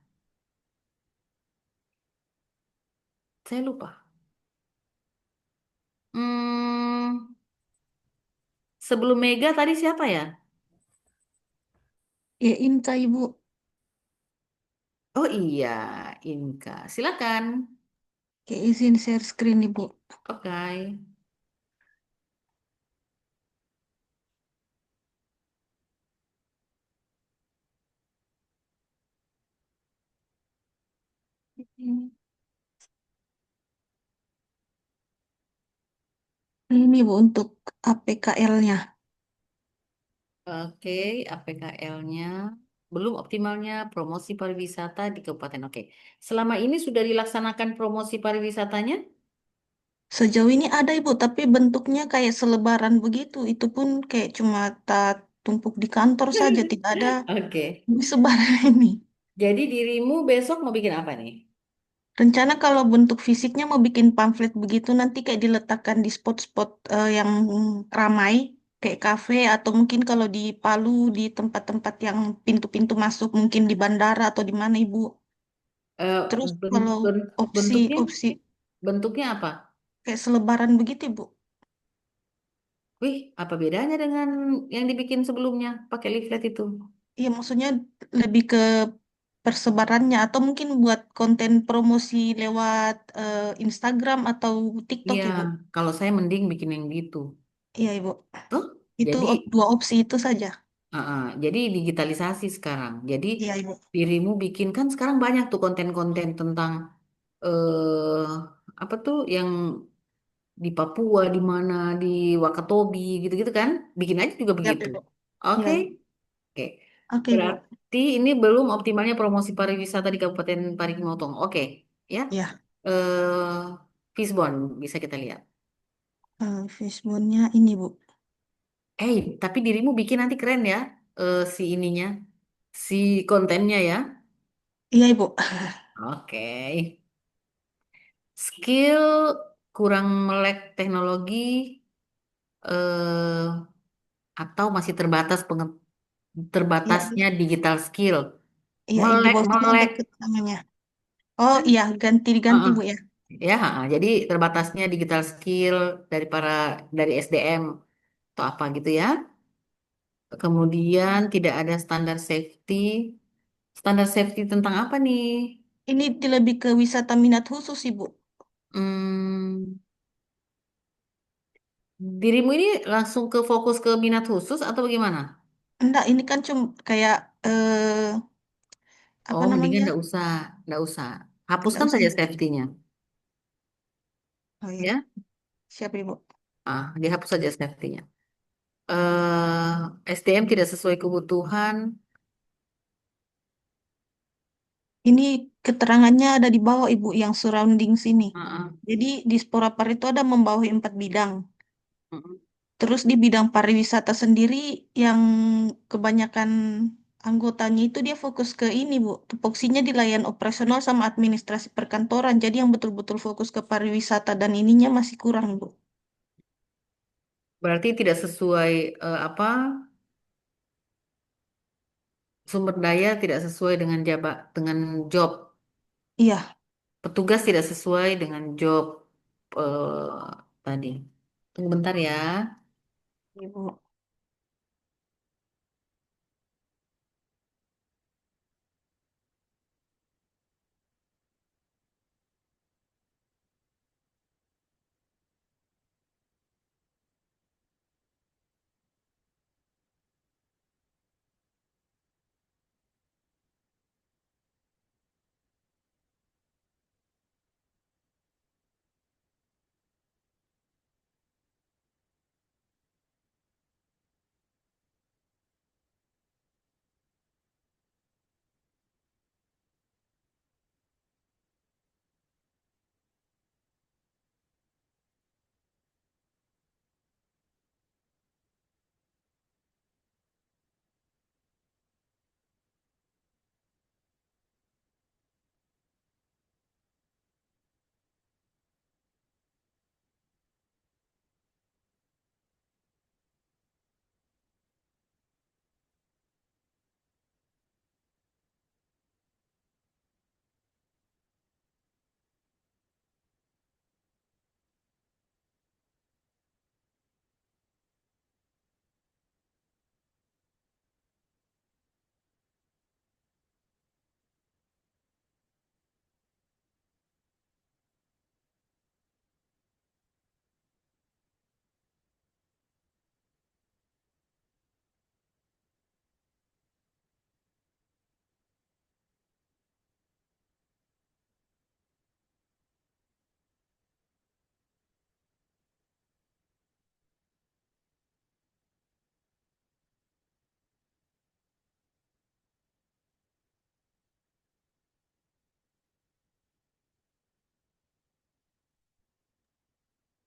Saya lupa. Hmm, sebelum Mega tadi siapa ya? Ya, Inka Ibu. Oh iya, Inka. Silakan. Kayak izin share screen Ibu. Oke. Ini Bu untuk APKL-nya. Oke, APKL-nya belum optimalnya promosi pariwisata di kabupaten. Oke. Selama ini sudah dilaksanakan promosi pariwisatanya? Sejauh ini ada Ibu, tapi bentuknya kayak selebaran begitu. Itu pun kayak cuma tak tumpuk di kantor saja, tidak ada Oke. sebaran ini. Jadi dirimu besok mau bikin apa nih? Rencana kalau bentuk fisiknya mau bikin pamflet begitu nanti kayak diletakkan di spot-spot yang ramai. kayak kafe atau mungkin kalau di Palu di tempat-tempat yang pintu-pintu masuk mungkin di bandara atau di mana Ibu. Eh, Terus ben- kalau ben- bentuknya opsi-opsi bentuknya apa? kayak selebaran begitu Ibu. Wih, apa bedanya dengan yang dibikin sebelumnya pakai leaflet itu? Iya maksudnya lebih ke persebarannya atau mungkin buat konten promosi lewat Instagram atau TikTok Iya, Ibu. kalau saya mending bikin yang gitu. Iya Ibu. Tuh, Itu jadi, dua opsi itu saja. jadi digitalisasi sekarang. Jadi Iya Ibu. dirimu bikin kan sekarang banyak tuh konten-konten tentang eh apa tuh yang di Papua, di mana, di Wakatobi, gitu-gitu kan? Bikin aja juga Iya begitu. Ibu. Iya Oke, Ibu. oke. Oke Ibu. Berarti ini belum optimalnya promosi pariwisata di Kabupaten Parigi Motong. Oke, ya. Ya. Eh, Fishbone bisa kita lihat. Fishbone-nya ini Bu. Tapi dirimu bikin nanti keren ya, si ininya, si kontennya ya. Iya Ibu. Oke. Skill kurang melek teknologi eh, atau masih Iya, terbatasnya digital skill. iya di Melek, bawah sini ada melek. keterangannya. Oh iya, ganti-ganti Heeh. Bu ya. Ya, jadi terbatasnya digital skill dari SDM atau apa gitu ya. Kemudian tidak ada standar safety. Standar safety tentang apa nih? Ini lebih ke wisata minat khusus Ibu. Hmm, dirimu ini langsung ke fokus ke minat khusus atau bagaimana? Enggak, ini kan cuma kayak apa Oh, mendingan namanya? enggak usah. Enggak Hapuskan usah saja Ibu. safety-nya, Oh iya, ya. siap Ibu. Dihapus saja safety-nya. SDM tidak sesuai kebutuhan. Ini keterangannya ada di bawah Ibu yang surrounding sini. Ah, Jadi di Sporapar itu ada membawahi 4 bidang. mm. Terus di bidang pariwisata sendiri yang kebanyakan anggotanya itu dia fokus ke ini, Bu. Tupoksinya di layanan operasional sama administrasi perkantoran. Jadi yang betul-betul fokus ke pariwisata dan ininya masih kurang, Bu. Berarti tidak sesuai apa sumber daya tidak sesuai dengan job. Iya, Petugas tidak sesuai dengan job tadi. Tunggu bentar ya. Ibu.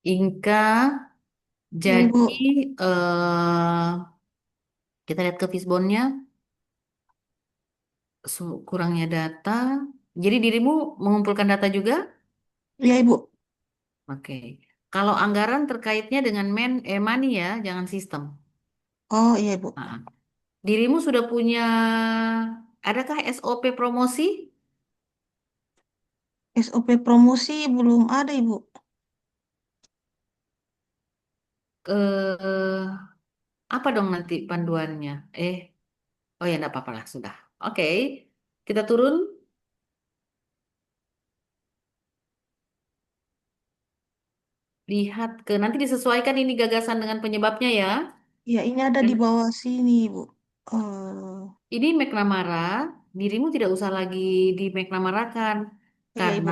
Inka, Iya, Ibu. jadi kita lihat ke fishbone-nya, kurangnya data. Jadi dirimu mengumpulkan data juga? Iya, Ibu. Oke. Kalau anggaran terkaitnya dengan money ya, jangan sistem. Oh iya Ibu. Nah, dirimu sudah punya, adakah SOP promosi? SOP promosi belum ada Ibu. Eh, apa dong nanti panduannya? Oh ya, enggak apa-apa lah, sudah. Oke, kita turun. Lihat ke, nanti disesuaikan ini gagasan dengan penyebabnya ya. Ya ini ada di Dan bawah sini Ibu. Eh ini McNamara, dirimu tidak usah lagi di McNamara-kan. iya Karena, Ibu.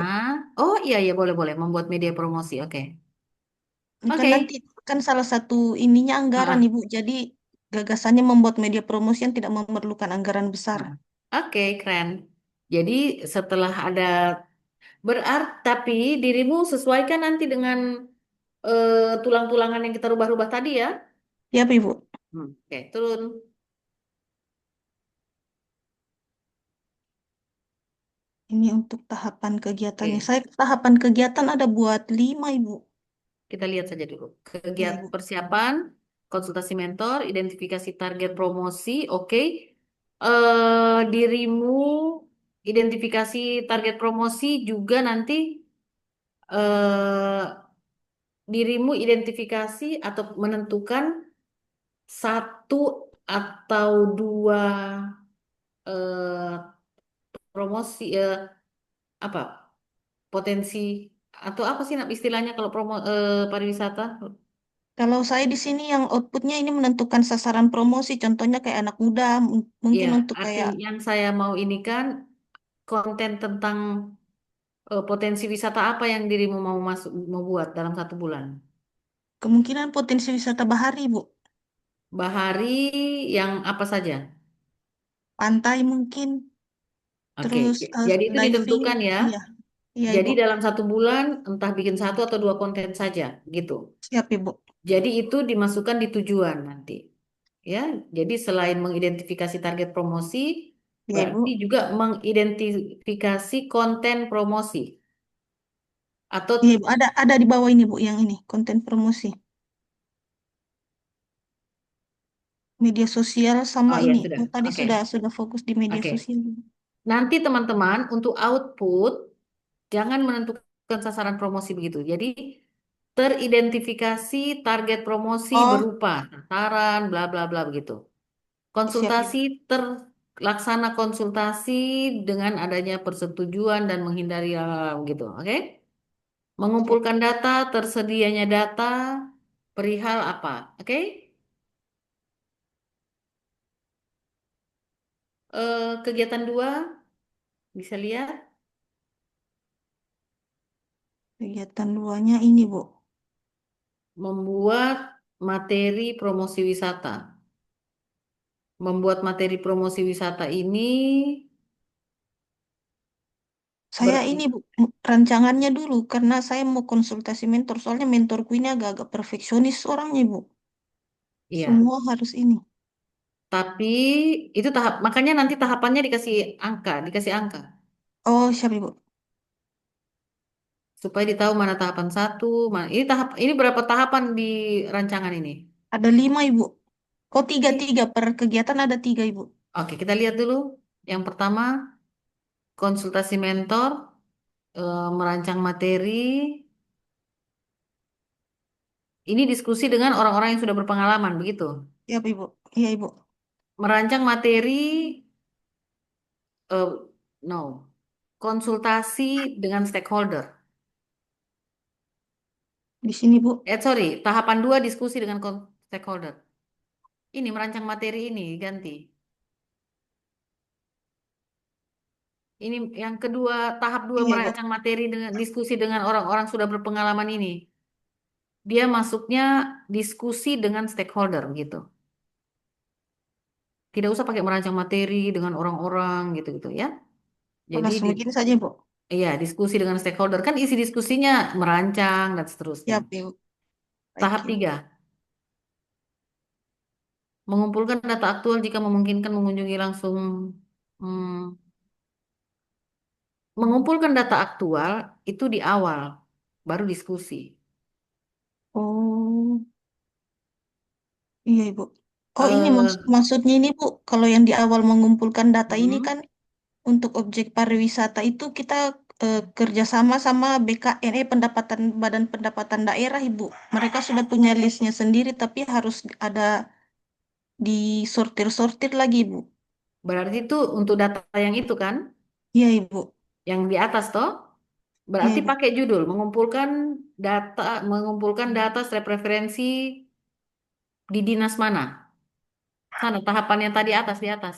oh iya, iya, boleh-boleh, membuat media promosi. Oke. Kan nanti Oke. kan salah satu ininya anggaran Ah, Ibu. Jadi gagasannya membuat media promosi yang tidak memerlukan anggaran besar. ah. Oke, keren. Jadi setelah ada, berarti, tapi dirimu sesuaikan nanti dengan tulang-tulangan yang kita rubah-rubah tadi ya. Ya Ibu. Oke, turun. Ini untuk tahapan kegiatannya. Oke. Saya tahapan kegiatan ada buat 5 Ibu. Kita lihat saja dulu. Ya Kegiatan Ibu. persiapan, konsultasi mentor, identifikasi target promosi, oke. Dirimu identifikasi target promosi juga nanti, eh, dirimu identifikasi atau menentukan satu atau dua eh, promosi, apa potensi atau apa sih istilahnya kalau pariwisata. Kalau saya di sini yang outputnya ini menentukan sasaran promosi, contohnya kayak anak muda, Ya, mungkin untuk kayak artinya yang saya mau ini kan konten tentang potensi wisata apa yang dirimu mau masuk, mau buat dalam 1 bulan. kemungkinan potensi wisata bahari, Bu. Bahari yang apa saja. Pantai mungkin, Oke, terus jadi itu diving, ditentukan ya. iya, iya Jadi Ibu. dalam 1 bulan entah bikin satu atau dua konten saja gitu. Siap Ibu. Jadi itu dimasukkan di tujuan nanti. Ya, jadi selain mengidentifikasi target promosi, Iya berarti Ibu. juga mengidentifikasi konten promosi Iya atau, Ibu. Ada di bawah ini Bu, yang ini konten promosi, media sosial sama oh ya ini. sudah. Oh, tadi Oke. sudah fokus di media Oke. sosial. Nanti teman-teman untuk output jangan menentukan sasaran promosi begitu. Jadi teridentifikasi target promosi Oh, berupa sasaran bla bla bla begitu. siap Ibu. Konsultasi terlaksana konsultasi dengan adanya persetujuan dan menghindari begitu. Oke? Siap. Mengumpulkan data, tersedianya data perihal apa? Oke? Kegiatan 2 bisa lihat Kegiatan luarnya ini Bu. membuat materi promosi wisata. Membuat materi promosi wisata ini Saya ini Bu, rancangannya dulu karena saya mau konsultasi mentor. Soalnya mentorku ini agak-agak perfeksionis orangnya Bu. iya, Semua harus ini. tapi itu tahap, makanya nanti tahapannya dikasih angka Oh, siap Ibu. supaya ditahu mana tahapan satu, mana ini berapa tahapan di rancangan ini. Ada 5 Ibu. Oh, tiga, Oke, tiga. Per kegiatan ada 3 Ibu. oke, kita lihat dulu. Yang pertama, konsultasi mentor, merancang materi. Ini diskusi dengan orang-orang yang sudah berpengalaman, begitu. Siap Ibu. Iya Ibu. Merancang materi, eh, no, konsultasi dengan stakeholder. Di sini Bu. Sorry, tahapan 2 diskusi dengan stakeholder. Ini merancang materi ini ganti. Ini yang kedua, tahap 2 Iya Ibu. merancang materi dengan diskusi dengan orang-orang sudah berpengalaman ini. Dia masuknya diskusi dengan stakeholder gitu. Tidak usah pakai merancang materi dengan orang-orang gitu-gitu ya. Oh, Jadi langsung begini saja Bu. iya, diskusi dengan stakeholder kan isi diskusinya merancang dan seterusnya. Siap Ibu. Baik Tahap Ibu. 3 mengumpulkan data aktual jika memungkinkan mengunjungi langsung. Hmm, Mengumpulkan data aktual itu di awal, baru diskusi. Oh, iya Ibu. Oh ini Eh, maksudnya ini Bu, kalau yang di awal mengumpulkan data ini mm, kan untuk objek pariwisata itu kita kerjasama sama BKN, pendapatan Badan Pendapatan Daerah Ibu. Mereka sudah punya listnya sendiri tapi harus ada disortir-sortir lagi Ibu. berarti itu untuk data yang itu kan, Iya Ibu, yang di atas toh, iya berarti Ibu. pakai judul data, mengumpulkan data secara preferensi di dinas mana? Sana tahapannya tadi atas di atas,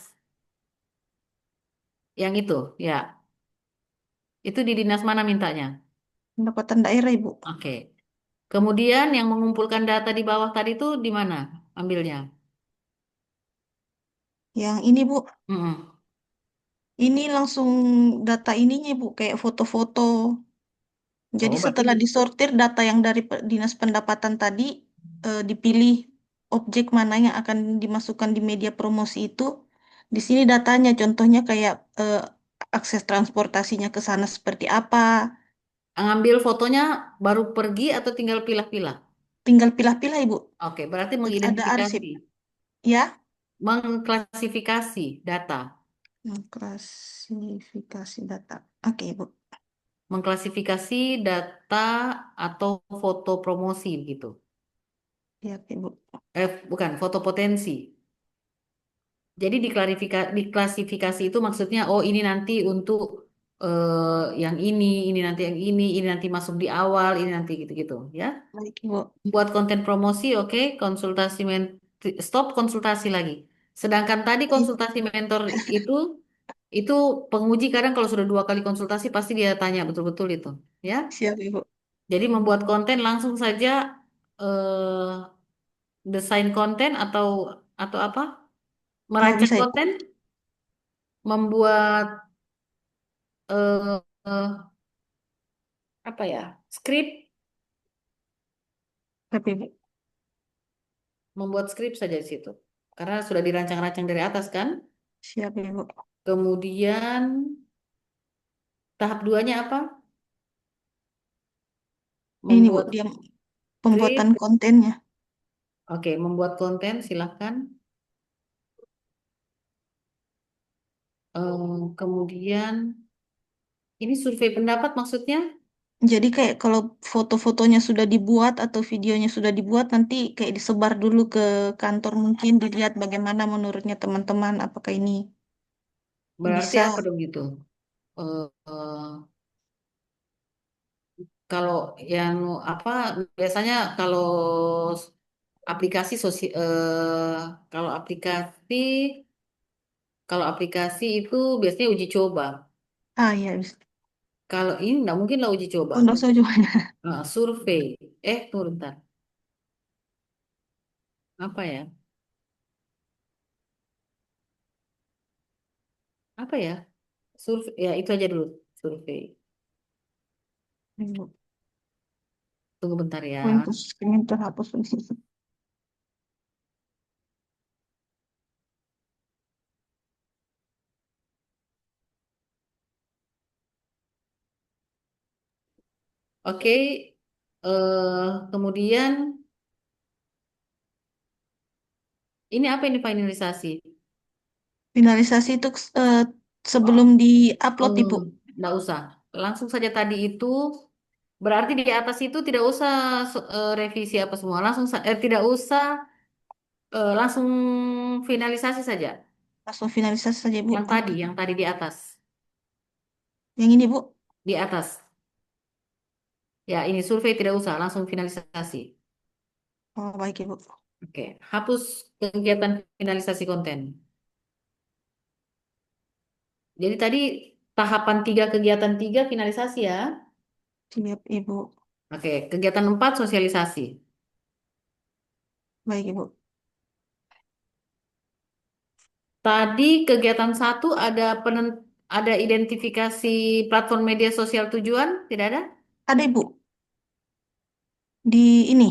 yang itu, ya, itu di dinas mana mintanya? Pendapatan daerah Ibu. Oke. Kemudian yang mengumpulkan data di bawah tadi itu di mana ambilnya? Yang ini Bu, Mm-mm. ini langsung data ininya Bu, kayak foto-foto. Jadi Oh, berarti setelah disortir data yang dari Dinas Pendapatan tadi dipilih objek mana yang akan dimasukkan di media promosi itu. Di sini datanya, contohnya kayak akses transportasinya ke sana seperti apa. ngambil fotonya baru pergi atau tinggal pilah-pilah? Tinggal pilah-pilah Ibu. Oke, berarti Ada arsip. mengidentifikasi, Ya, mengklasifikasi data, klasifikasi data. Oke Ibu. mengklasifikasi data atau foto promosi gitu. Ya, Ibu. Bukan, foto potensi. Jadi diklasifikasi itu maksudnya, oh ini nanti untuk yang ini nanti yang ini nanti masuk di awal, ini nanti gitu-gitu, ya. Baik Ibu. Buat konten promosi, oke, stop konsultasi lagi. Sedangkan tadi Baik. konsultasi mentor itu, itu penguji kadang kalau sudah 2 kali konsultasi pasti dia tanya betul-betul itu, ya. Siap Ibu. Jadi membuat konten langsung saja eh, desain konten atau apa? Oh Merancang bisa Ibu. konten, membuat eh, eh, apa ya? Skrip, Tapi Ibu. membuat skrip saja di situ. Karena sudah dirancang-rancang dari atas kan. Siap Ibu. Kemudian tahap duanya apa? Ini Bu, Membuat dia pembuatan skrip. kontennya. Oke, membuat konten silahkan. Kemudian ini survei pendapat maksudnya? Jadi kayak kalau foto-fotonya sudah dibuat atau videonya sudah dibuat, nanti kayak disebar dulu ke kantor mungkin dilihat bagaimana menurutnya teman-teman, apakah ini Berarti bisa. apa dong gitu? Eh, eh, Kalau yang apa biasanya aplikasi sosial kalau aplikasi itu biasanya uji coba. Ah ya, bisa. Kalau ini nggak mungkin lah uji coba. Oh, enggak usah juga. Survei. Tunggu bentar. Apa ya? Apa ya? Survei. Ya itu aja dulu. Survei. Ibu. Tunggu bentar ya. Oh, yang khusus pengen terhapus. Oke. Kemudian ini apa ini finalisasi? Finalisasi itu eh, Oh, sebelum di-upload Ibu. nggak usah. Langsung saja tadi itu berarti di atas itu tidak usah revisi apa semua. Tidak usah langsung finalisasi saja. Langsung finalisasi saja Ibu. Oke. Yang tadi di atas, Yang ini Bu. di atas. Ya, ini survei tidak usah, langsung finalisasi. Oh, baik Ibu. Oke, hapus kegiatan finalisasi konten. Jadi tadi tahapan 3 kegiatan 3 finalisasi ya. Siap Ibu. Oke, kegiatan 4 sosialisasi. Baik Ibu. Tadi kegiatan 1 ada identifikasi platform media sosial tujuan, tidak ada? Ada Ibu. Di ini.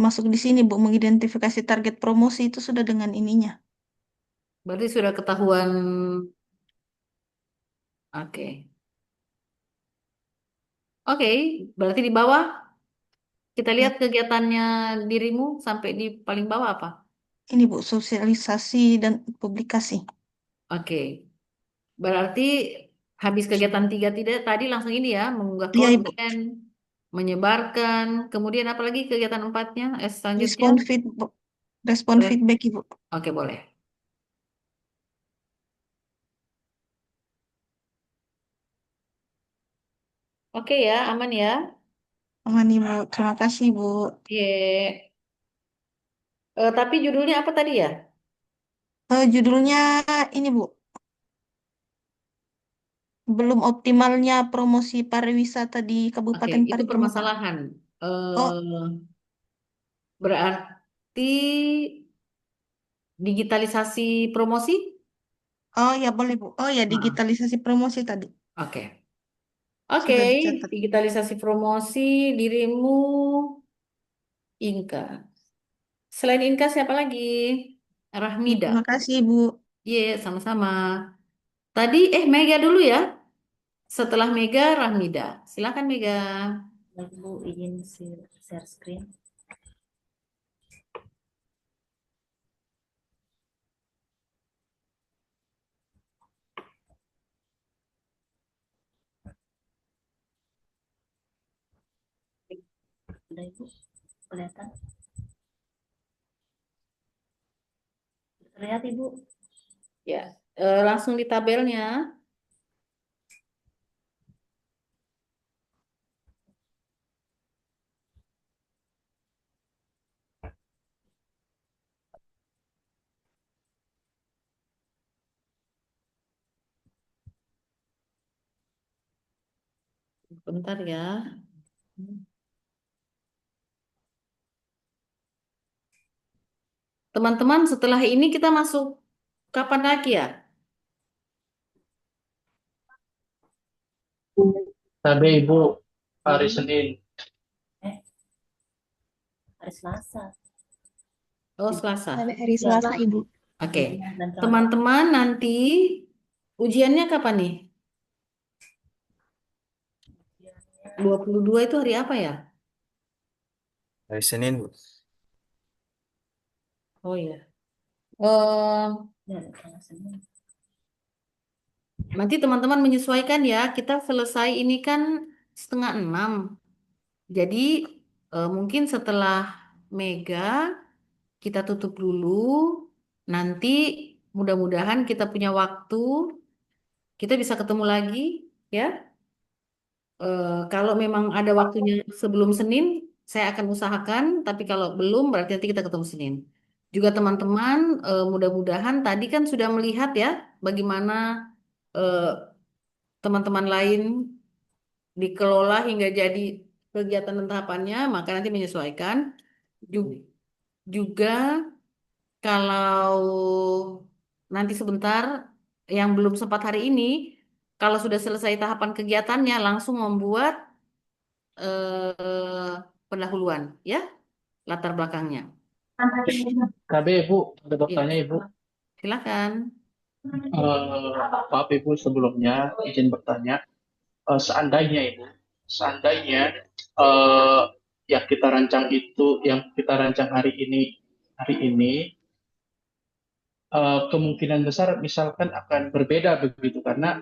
Masuk di sini Bu. Mengidentifikasi target promosi itu sudah dengan ininya. Berarti sudah ketahuan. Oke. Oke, berarti di bawah Kita Ya, lihat kegiatannya dirimu sampai di paling bawah apa? ini Bu, sosialisasi dan publikasi. Oke, berarti habis kegiatan tiga tidak tadi langsung ini ya, mengunggah Iya, Ibu. konten, menyebarkan, kemudian apalagi kegiatan empatnya, selanjutnya. Respon feedback, respon Re- feedback, Ibu. Oke, boleh. Oke ya, aman ya. Aman, Ibu. Terima kasih, Bu. Ye. Tapi judulnya apa tadi ya? Judulnya ini, Bu. Belum optimalnya promosi pariwisata di Oke, Kabupaten itu Parigi Motong. permasalahan. Oh, Berarti digitalisasi promosi? oh ya boleh, Bu. Oh ya, Nah, digitalisasi promosi tadi. oke. Oke, Sudah dicatat. digitalisasi promosi dirimu Inka. Selain Inka siapa lagi? Ya, Rahmida. terima kasih, Bu. Iya, sama-sama. Tadi Mega dulu ya. Setelah Mega Rahmida. Silakan Mega. Baik, Bu, izin share screen. Udah, Ibu, kelihatan? Terlihat, Ibu? Ya, langsung di tabelnya. Bentar ya. Teman-teman, setelah ini kita masuk kapan lagi ya? Tapi Ibu hari Senin. Eh, hari Selasa. Oh, Selasa. Sampai hari Ya, Selasa, Ibu. Oke. dan Teman-teman, nanti ujiannya kapan nih? 22 itu hari apa ya? Hari Senin, Bu. Oh iya. Eh, ya, tanggal Senin. Nanti teman-teman menyesuaikan ya. Kita selesai ini kan 5:30. Jadi mungkin setelah Mega kita tutup dulu. Nanti mudah-mudahan kita punya waktu. Kita bisa ketemu lagi ya. Kalau memang ada waktunya sebelum Senin, saya akan usahakan. Tapi kalau belum, berarti nanti kita ketemu Senin. Juga teman-teman, mudah-mudahan tadi kan sudah melihat ya bagaimana eh, teman-teman lain dikelola hingga jadi kegiatan dan tahapannya, maka nanti menyesuaikan. Ju- Juga kalau nanti sebentar yang belum sempat hari ini, kalau sudah selesai tahapan kegiatannya, langsung membuat pendahuluan, ya, latar belakangnya. KB Ibu, ada Ya, bertanya Ibu. silakan. Maaf Ibu sebelumnya izin bertanya. Seandainya Ibu, seandainya eh, yang kita rancang itu, yang kita rancang hari ini kemungkinan besar misalkan akan berbeda begitu karena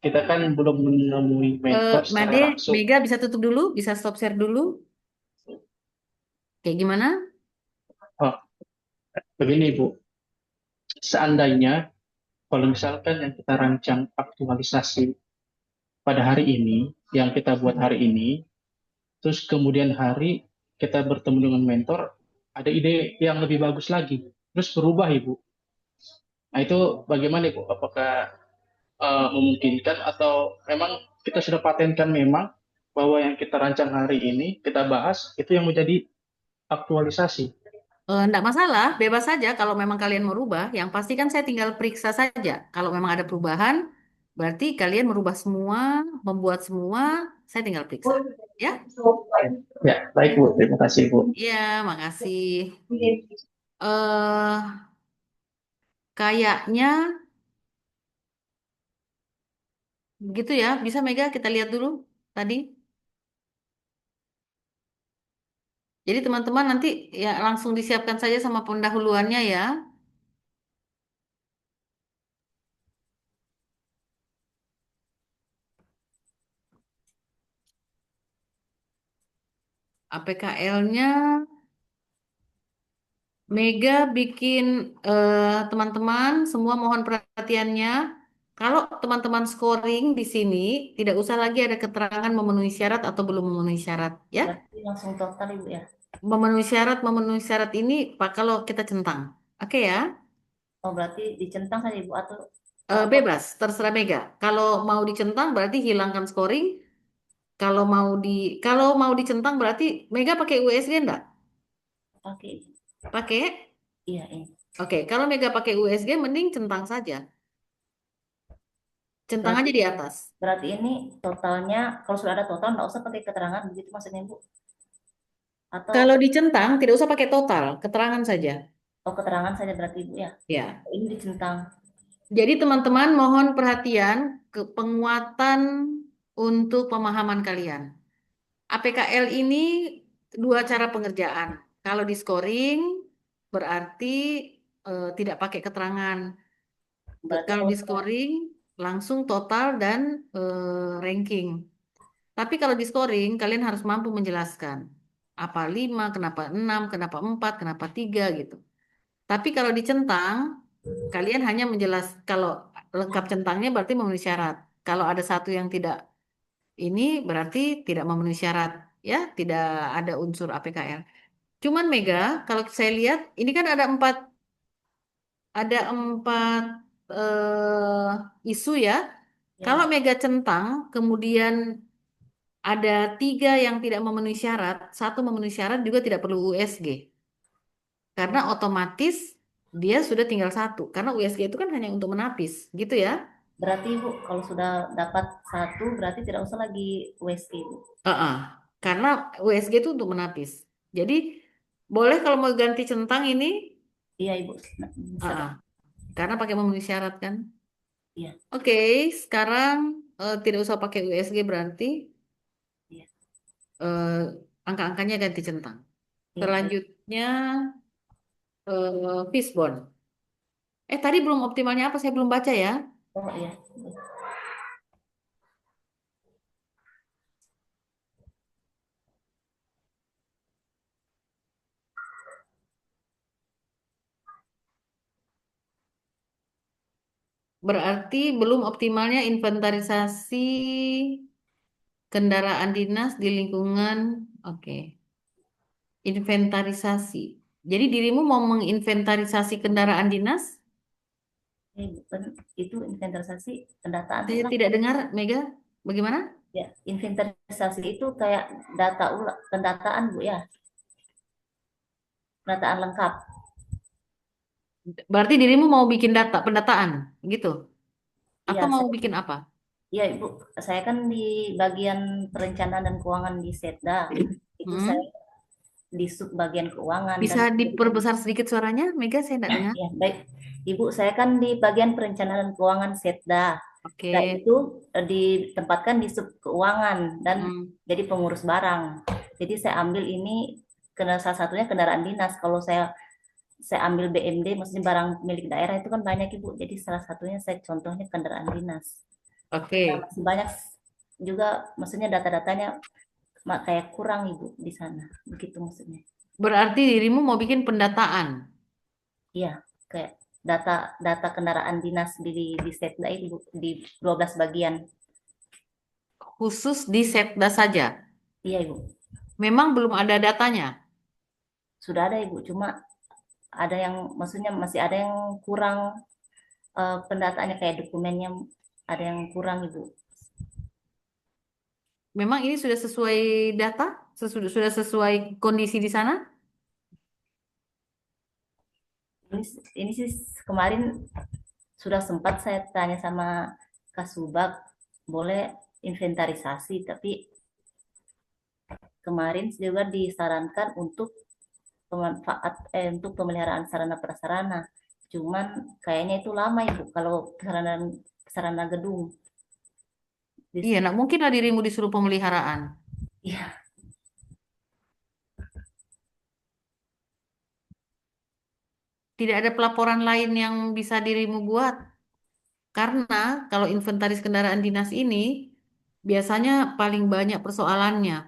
kita kan belum menemui mentor secara Made, langsung. Mega bisa tutup dulu, bisa stop share dulu. Kayak gimana? Oh, begini Ibu, seandainya kalau misalkan yang kita rancang aktualisasi pada hari ini, yang kita buat hari ini, terus kemudian hari kita bertemu dengan mentor, ada ide yang lebih bagus lagi, terus berubah Ibu. Nah itu bagaimana Ibu? Apakah memungkinkan atau memang kita sudah patenkan memang bahwa yang kita rancang hari ini, kita bahas, itu yang menjadi aktualisasi. Enggak masalah, bebas saja kalau memang kalian merubah. Yang pasti kan saya tinggal periksa saja. Kalau memang ada perubahan, berarti kalian merubah semua, membuat semua, saya tinggal periksa. Ya? Ya, baik Bu, terima kasih Bu. Iya, makasih. eh Kayaknya begitu ya. Bisa Mega kita lihat dulu tadi. Jadi teman-teman nanti ya langsung disiapkan saja sama pendahuluannya ya. APKL-nya Mega bikin teman-teman semua mohon perhatiannya. Kalau teman-teman scoring di sini tidak usah lagi ada keterangan memenuhi syarat atau belum memenuhi syarat ya. Berarti langsung total Ibu ya. Memenuhi syarat ini Pak kalau kita centang. Oke ya. Oh, berarti dicentang saja Ibu atau Bebas, terserah Mega. Kalau mau dicentang berarti hilangkan scoring. Kalau mau di kalau mau dicentang berarti Mega pakai USG enggak? pakai? Pakai? Iya, iya. Oke, kalau Mega pakai USG mending centang saja. Centang Berarti aja di atas. berarti ini totalnya kalau sudah ada total nggak usah pakai keterangan begitu maksudnya Bu? Atau Kalau dicentang tidak usah pakai total, keterangan saja. oh keterangan saja berarti Ibu ya. Ya. Ini dicentang. Jadi teman-teman mohon perhatian ke penguatan untuk pemahaman kalian. APKL ini dua cara pengerjaan. Kalau di scoring berarti tidak pakai keterangan. Berarti Kalau kalau di scoring langsung total dan ranking. Tapi kalau di scoring kalian harus mampu menjelaskan apa 5, kenapa 6, kenapa 4, kenapa 3 gitu. Tapi kalau dicentang, kalian hanya kalau lengkap centangnya berarti memenuhi syarat. Kalau ada satu yang tidak ini berarti tidak memenuhi syarat, ya, tidak ada unsur APKL. Cuman Mega, kalau saya lihat ini kan ada empat isu ya. ya Kalau Ibu. Mega centang, kemudian ada 3 yang tidak memenuhi syarat, satu memenuhi syarat juga tidak perlu USG. Karena otomatis dia sudah tinggal satu. Karena USG itu kan hanya untuk menapis, gitu ya. Berarti Ibu kalau sudah dapat satu berarti tidak usah lagi USG Ibu. Heeh. Karena USG itu untuk menapis. Jadi boleh kalau mau ganti centang ini, Iya Ibu. Nah, bisa heeh. Kak? Karena pakai memenuhi syarat kan. Iya, Oke, sekarang tidak usah pakai USG berarti iya, eh, angka-angkanya ganti centang. iya baik. Selanjutnya fishbone. Tadi belum optimalnya apa? Saya belum baca ya. Oh iya. Berarti belum optimalnya inventarisasi kendaraan dinas di lingkungan. Oke, inventarisasi. Jadi dirimu mau menginventarisasi kendaraan dinas? Ini bukan itu inventarisasi pendataan Saya ulang. tidak dengar, Mega. Bagaimana? Ya, inventarisasi itu kayak data ulang, pendataan Bu ya, pendataan lengkap. Berarti dirimu mau bikin pendataan, gitu? Atau Iya, mau bikin apa? iya Ibu, saya kan di bagian perencanaan dan keuangan di Setda. Itu saya Hmm? di sub bagian keuangan dan Bisa diperbesar sedikit suaranya, Mega? Saya tidak dengar. ya baik. Ibu, saya kan di bagian perencanaan dan keuangan Setda. Oke. Nah, itu ditempatkan di sub keuangan dan Hmm. jadi pengurus barang. Jadi saya ambil ini kena salah satunya kendaraan dinas. Kalau saya ambil BMD, maksudnya barang milik daerah itu kan banyak Ibu. Jadi salah satunya saya contohnya kendaraan dinas. Nah, Oke. masih banyak juga, maksudnya data-datanya kayak kurang Ibu di sana. Begitu maksudnya. Berarti dirimu mau bikin pendataan Iya, kayak data data kendaraan dinas di Setda itu Bu, di 12 bagian. khusus di Setda saja. Iya Ibu. Memang belum ada datanya. Sudah ada Ibu, cuma ada yang maksudnya masih ada yang kurang pendataannya kayak dokumennya ada yang kurang Ibu. Memang ini sudah sesuai data? Sudah sesuai kondisi di sana? Ini, ini sih kemarin sudah sempat saya tanya sama Kasubag boleh inventarisasi, tapi kemarin juga disarankan untuk untuk pemeliharaan sarana prasarana. Cuman kayaknya itu lama Ibu kalau sarana sarana gedung. Iya, nak mungkin lah dirimu disuruh pemeliharaan. Iya, Tidak ada pelaporan lain yang bisa dirimu buat. Karena kalau inventaris kendaraan dinas ini biasanya paling banyak persoalannya.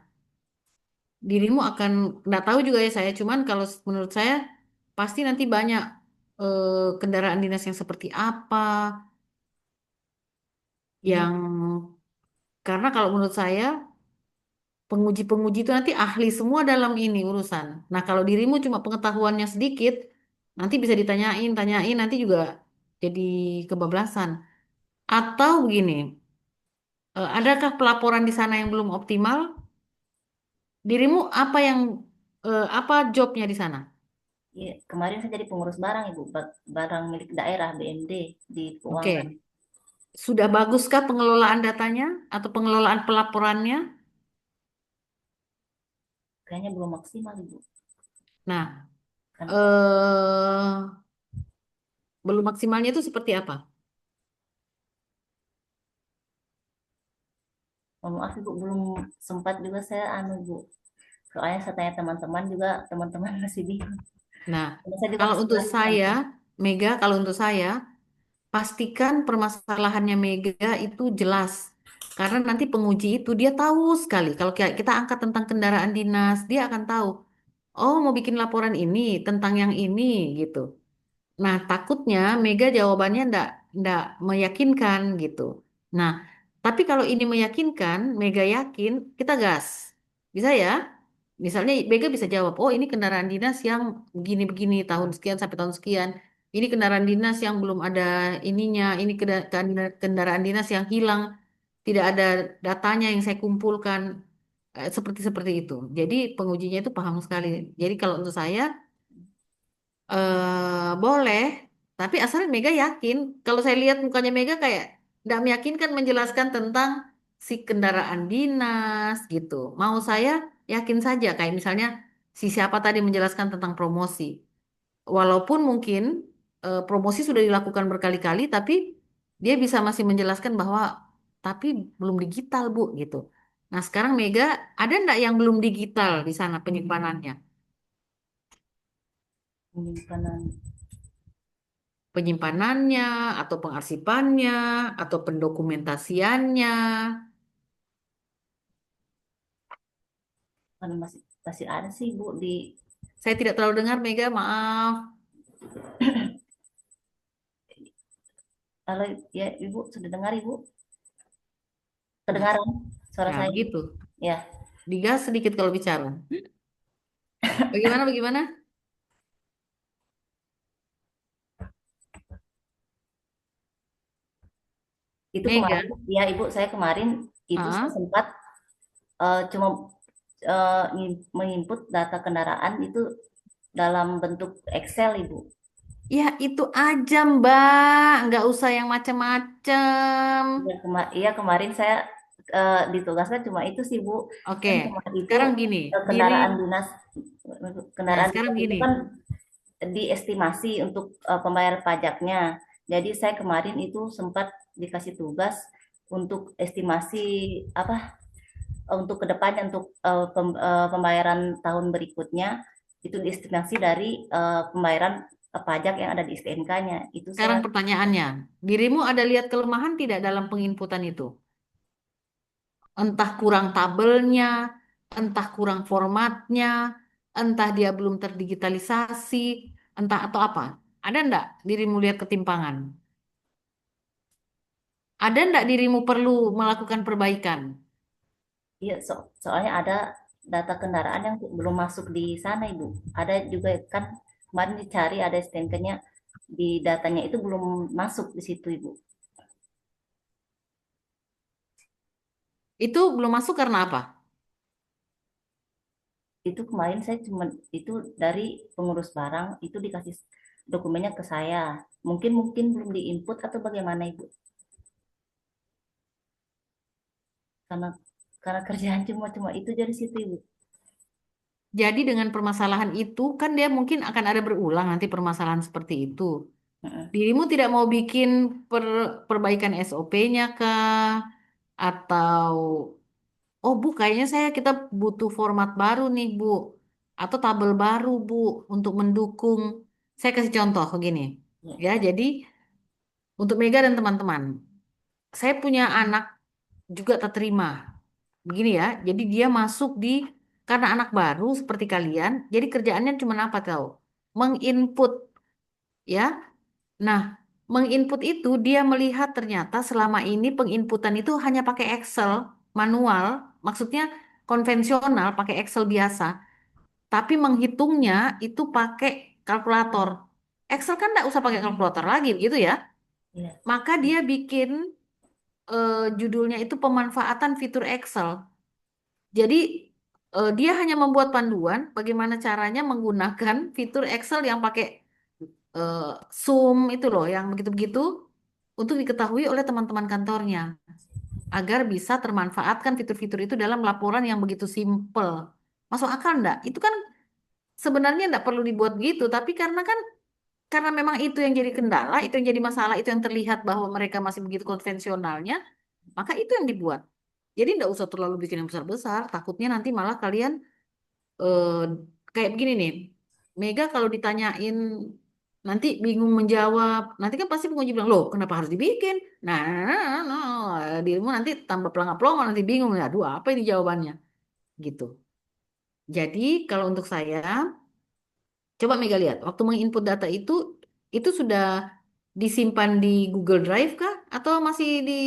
Dirimu akan, nggak tahu juga ya saya, cuman kalau menurut saya pasti nanti banyak kendaraan dinas yang seperti apa, Ini yang karena kalau menurut saya penguji-penguji itu nanti ahli semua dalam ini urusan. Nah kalau dirimu cuma pengetahuannya sedikit, nanti bisa ditanyain, tanyain, nanti juga jadi kebablasan. Atau begini, adakah pelaporan di sana yang belum optimal? Dirimu apa yang apa jobnya di sana? ya, kemarin saya jadi pengurus barang Ibu, barang milik daerah BMD di keuangan. Oke, sudah baguskah pengelolaan datanya atau pengelolaan pelaporannya? Kayaknya belum maksimal Ibu. Nah, Kan belum maksimalnya itu seperti apa? mohon maaf Ibu, belum sempat juga saya anu Ibu. Soalnya saya tanya teman-teman juga, teman-teman masih bingung. Nah, Karena saya juga kalau masih untuk belajar. saya, Mega, kalau untuk saya, pastikan permasalahannya Mega itu jelas. Karena nanti penguji itu dia tahu sekali. Kalau kita angkat tentang kendaraan dinas, dia akan tahu. Oh, mau bikin laporan ini tentang yang ini gitu. Nah, takutnya Mega jawabannya ndak meyakinkan gitu. Nah, tapi kalau ini meyakinkan, Mega yakin, kita gas. Bisa ya? Misalnya Mega bisa jawab, oh ini kendaraan dinas yang begini-begini tahun sekian sampai tahun sekian. Ini kendaraan dinas yang belum ada ininya, ini kendaraan dinas yang hilang, tidak ada datanya yang saya kumpulkan. Seperti seperti itu. Jadi pengujinya itu paham sekali. Jadi kalau untuk saya boleh, tapi asalnya Mega yakin. Kalau saya lihat mukanya Mega kayak tidak meyakinkan menjelaskan tentang si kendaraan dinas gitu. Mau saya yakin saja kayak misalnya si siapa tadi menjelaskan tentang promosi. Walaupun mungkin promosi sudah dilakukan berkali-kali, tapi dia bisa masih menjelaskan bahwa tapi belum digital Bu gitu. Nah sekarang Mega ada ndak yang belum digital di sana penyimpanannya? Penyimpanan. Penyimpanannya atau pengarsipannya atau pendokumentasiannya. Kan masih masih ada sih Bu di Saya tidak terlalu dengar Mega, maaf. kalau ya Ibu sudah dengar Ibu? Nah, Kedengaran suara nah saya? begitu. Ya, Digas sedikit kalau bicara. Bagaimana, bagaimana? itu Mega, kemarin ya Ibu, saya kemarin itu saya ah, sempat cuma menginput data kendaraan itu dalam bentuk Excel Ibu. ya itu aja Mbak, nggak usah yang macam-macam. Ya, iya kemarin saya ditugaskan cuma itu sih Bu. Oke, Kan cuma itu sekarang gini, diri, kendaraan dinas, nah kendaraan sekarang dinas itu gini, kan diestimasi untuk pembayar pajaknya. Jadi saya kemarin itu sempat dikasih tugas untuk estimasi apa untuk kedepannya untuk pembayaran tahun berikutnya itu diestimasi dari pembayaran pajak yang ada di STNK-nya. Itu sekarang saya pertanyaannya, dirimu ada lihat kelemahan tidak dalam penginputan itu? Entah kurang tabelnya, entah kurang formatnya, entah dia belum terdigitalisasi, entah atau apa. Ada enggak dirimu lihat ketimpangan? Ada enggak dirimu perlu melakukan perbaikan? iya soalnya ada data kendaraan yang belum masuk di sana Ibu. Ada juga kan kemarin dicari ada STNK-nya di datanya itu belum masuk di situ Ibu. Itu belum masuk karena apa? Itu kemarin saya cuma itu dari pengurus barang itu dikasih dokumennya ke saya. Mungkin mungkin belum diinput atau bagaimana Ibu? Karena karena kerjaan cuma itu dari situ Ibu. Jadi dengan permasalahan itu kan dia mungkin akan ada berulang nanti permasalahan seperti itu. Heeh. Dirimu tidak mau bikin perbaikan SOP-nya kah? Atau oh Bu, kayaknya kita butuh format baru nih Bu. Atau tabel baru Bu untuk mendukung. Saya kasih contoh begini. Ya. Ya, jadi untuk Mega dan teman-teman, saya punya anak juga tak terima. Begini ya, jadi dia masuk di karena anak baru seperti kalian, jadi kerjaannya cuma apa tahu? Menginput ya. Nah, menginput itu dia melihat ternyata selama ini penginputan itu hanya pakai Excel manual, maksudnya konvensional pakai Excel biasa, tapi menghitungnya itu pakai kalkulator. Excel kan nggak usah pakai kalkulator lagi gitu ya. Iya. Maka dia bikin judulnya itu pemanfaatan fitur Excel. Jadi dia hanya membuat panduan bagaimana caranya menggunakan fitur Excel yang pakai eh, Zoom itu loh, yang begitu-begitu untuk diketahui oleh teman-teman kantornya agar bisa termanfaatkan fitur-fitur itu dalam laporan yang begitu simple. Masuk akal enggak? Itu kan sebenarnya enggak perlu dibuat begitu, tapi karena memang itu yang jadi kendala, itu yang jadi masalah, itu yang terlihat bahwa mereka masih begitu konvensionalnya, maka itu yang dibuat. Jadi enggak usah terlalu bikin yang besar-besar, takutnya nanti malah kalian eh, kayak begini nih. Mega kalau ditanyain nanti bingung menjawab. Nanti kan pasti penguji bilang, loh kenapa harus dibikin? Dirimu nanti tambah pelangap-pelongo nanti bingung ya. Aduh apa ini jawabannya? Gitu. Jadi kalau untuk saya, coba Mega lihat. Waktu menginput data itu sudah disimpan di Google Drive kah? Atau masih di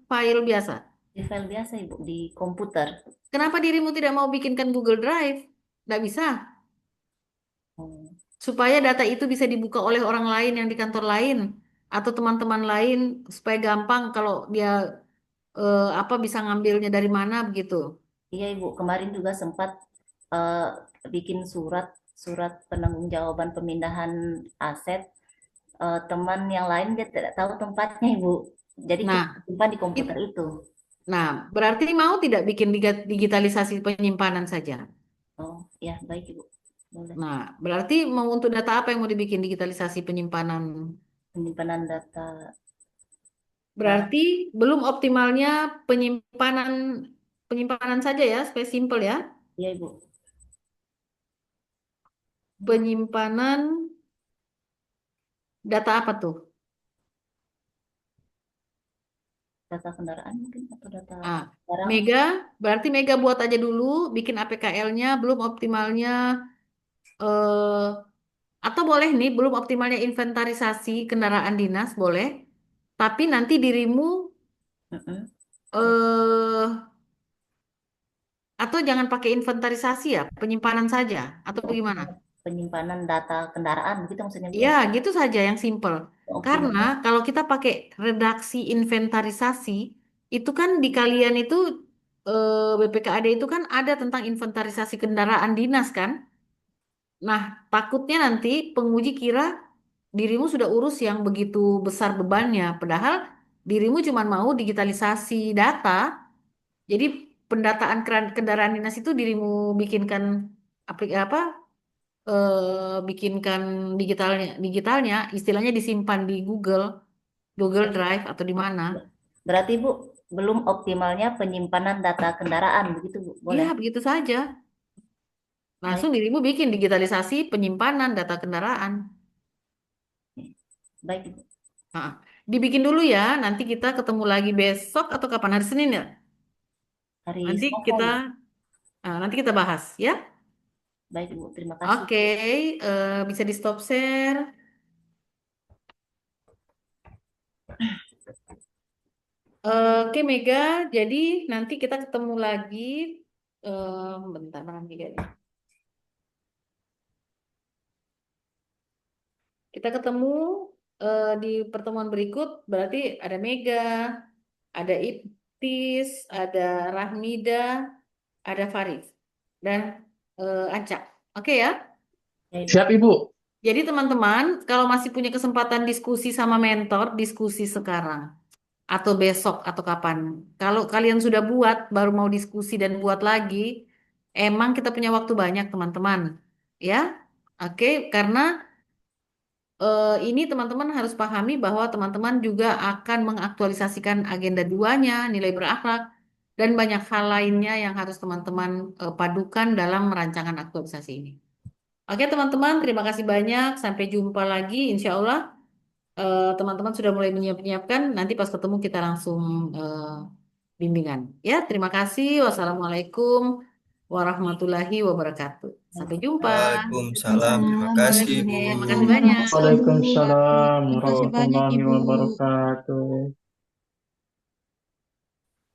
file biasa? Di file biasa Ibu, di komputer. Kenapa dirimu tidak mau bikinkan Google Drive? Tidak bisa. Hmm. Supaya data itu bisa dibuka oleh orang lain yang di kantor lain atau teman-teman lain supaya gampang kalau dia apa bisa ngambilnya dari mana begitu. Iya Ibu, kemarin juga sempat eh, bikin surat surat penangguhjawaban pemindahan aset. Teman yang lain dia tidak tahu tempatnya Ibu. Jadi kita Nah, simpan di komputer it- itu. nah berarti mau tidak bikin digitalisasi penyimpanan saja. Oh, ya baik Ibu. Boleh. Nah, berarti mau untuk data apa yang mau dibikin digitalisasi penyimpanan? Penyimpanan data barang. Berarti belum optimalnya penyimpanan penyimpanan saja ya, supaya simple ya. Iya Ibu. Penyimpanan data apa tuh? Data kendaraan mungkin atau data Ah, barang. Mega, berarti Mega buat aja dulu, bikin APKL-nya, belum optimalnya, eh, atau boleh nih, belum optimalnya inventarisasi kendaraan dinas, boleh. Tapi nanti dirimu, Mm-mm. eh, atau jangan pakai inventarisasi ya, penyimpanan saja, atau bagaimana? Penyimpanan data kendaraan begitu maksudnya Bu Ya, ya. gitu saja yang simple. Karena Optimalnya. kalau kita pakai redaksi inventarisasi, itu kan di kalian itu, BPKAD itu kan ada tentang inventarisasi kendaraan dinas kan? Nah, takutnya nanti penguji kira dirimu sudah urus yang begitu besar bebannya, padahal dirimu cuma mau digitalisasi data. Jadi pendataan kendaraan dinas itu dirimu bikinkan apa bikinkan digitalnya, istilahnya disimpan di Google Drive atau di mana. Berarti Bu belum optimalnya penyimpanan data kendaraan begitu Bu. Iya, Boleh. begitu saja. Baik. Langsung dirimu bikin digitalisasi penyimpanan data kendaraan. Baik Ibu. Nah, dibikin dulu ya. Nanti kita ketemu lagi besok atau kapan? Hari Senin ya? Hari Nanti Selasa kita Ibu. nanti kita bahas ya. Baik Ibu, terima kasih. Oke, bisa di stop share. Oke Mega, jadi nanti kita ketemu lagi. Bentar, Bang Mega. Kita ketemu di pertemuan berikut. Berarti ada Mega, ada Iptis, ada Rahmida, ada Faris, dan Anca. Oke ya. Ya Ibu. Siap, Ibu. Jadi teman-teman, kalau masih punya kesempatan diskusi sama mentor, diskusi sekarang atau besok atau kapan. Kalau kalian sudah buat, baru mau diskusi dan buat lagi, emang kita punya waktu banyak teman-teman. Ya, oke, karena ini teman-teman harus pahami bahwa teman-teman juga akan mengaktualisasikan agenda duanya, nilai berakhlak, dan banyak hal lainnya yang harus teman-teman padukan dalam rancangan aktualisasi ini. Oke teman-teman, terima kasih banyak. Sampai jumpa lagi. Insya Allah teman-teman sudah mulai menyiapkan. Nanti pas ketemu kita langsung bimbingan. Ya, terima kasih. Wassalamualaikum warahmatullahi wabarakatuh. Sampai jumpa. Waalaikumsalam. Terima Waalaikumsalam kasih, Bu. Oke, makasih warahmatullahi banyak. wabarakatuh, Bu. Waalaikumsalam Makasih banyak, warahmatullahi Ibu. wabarakatuh.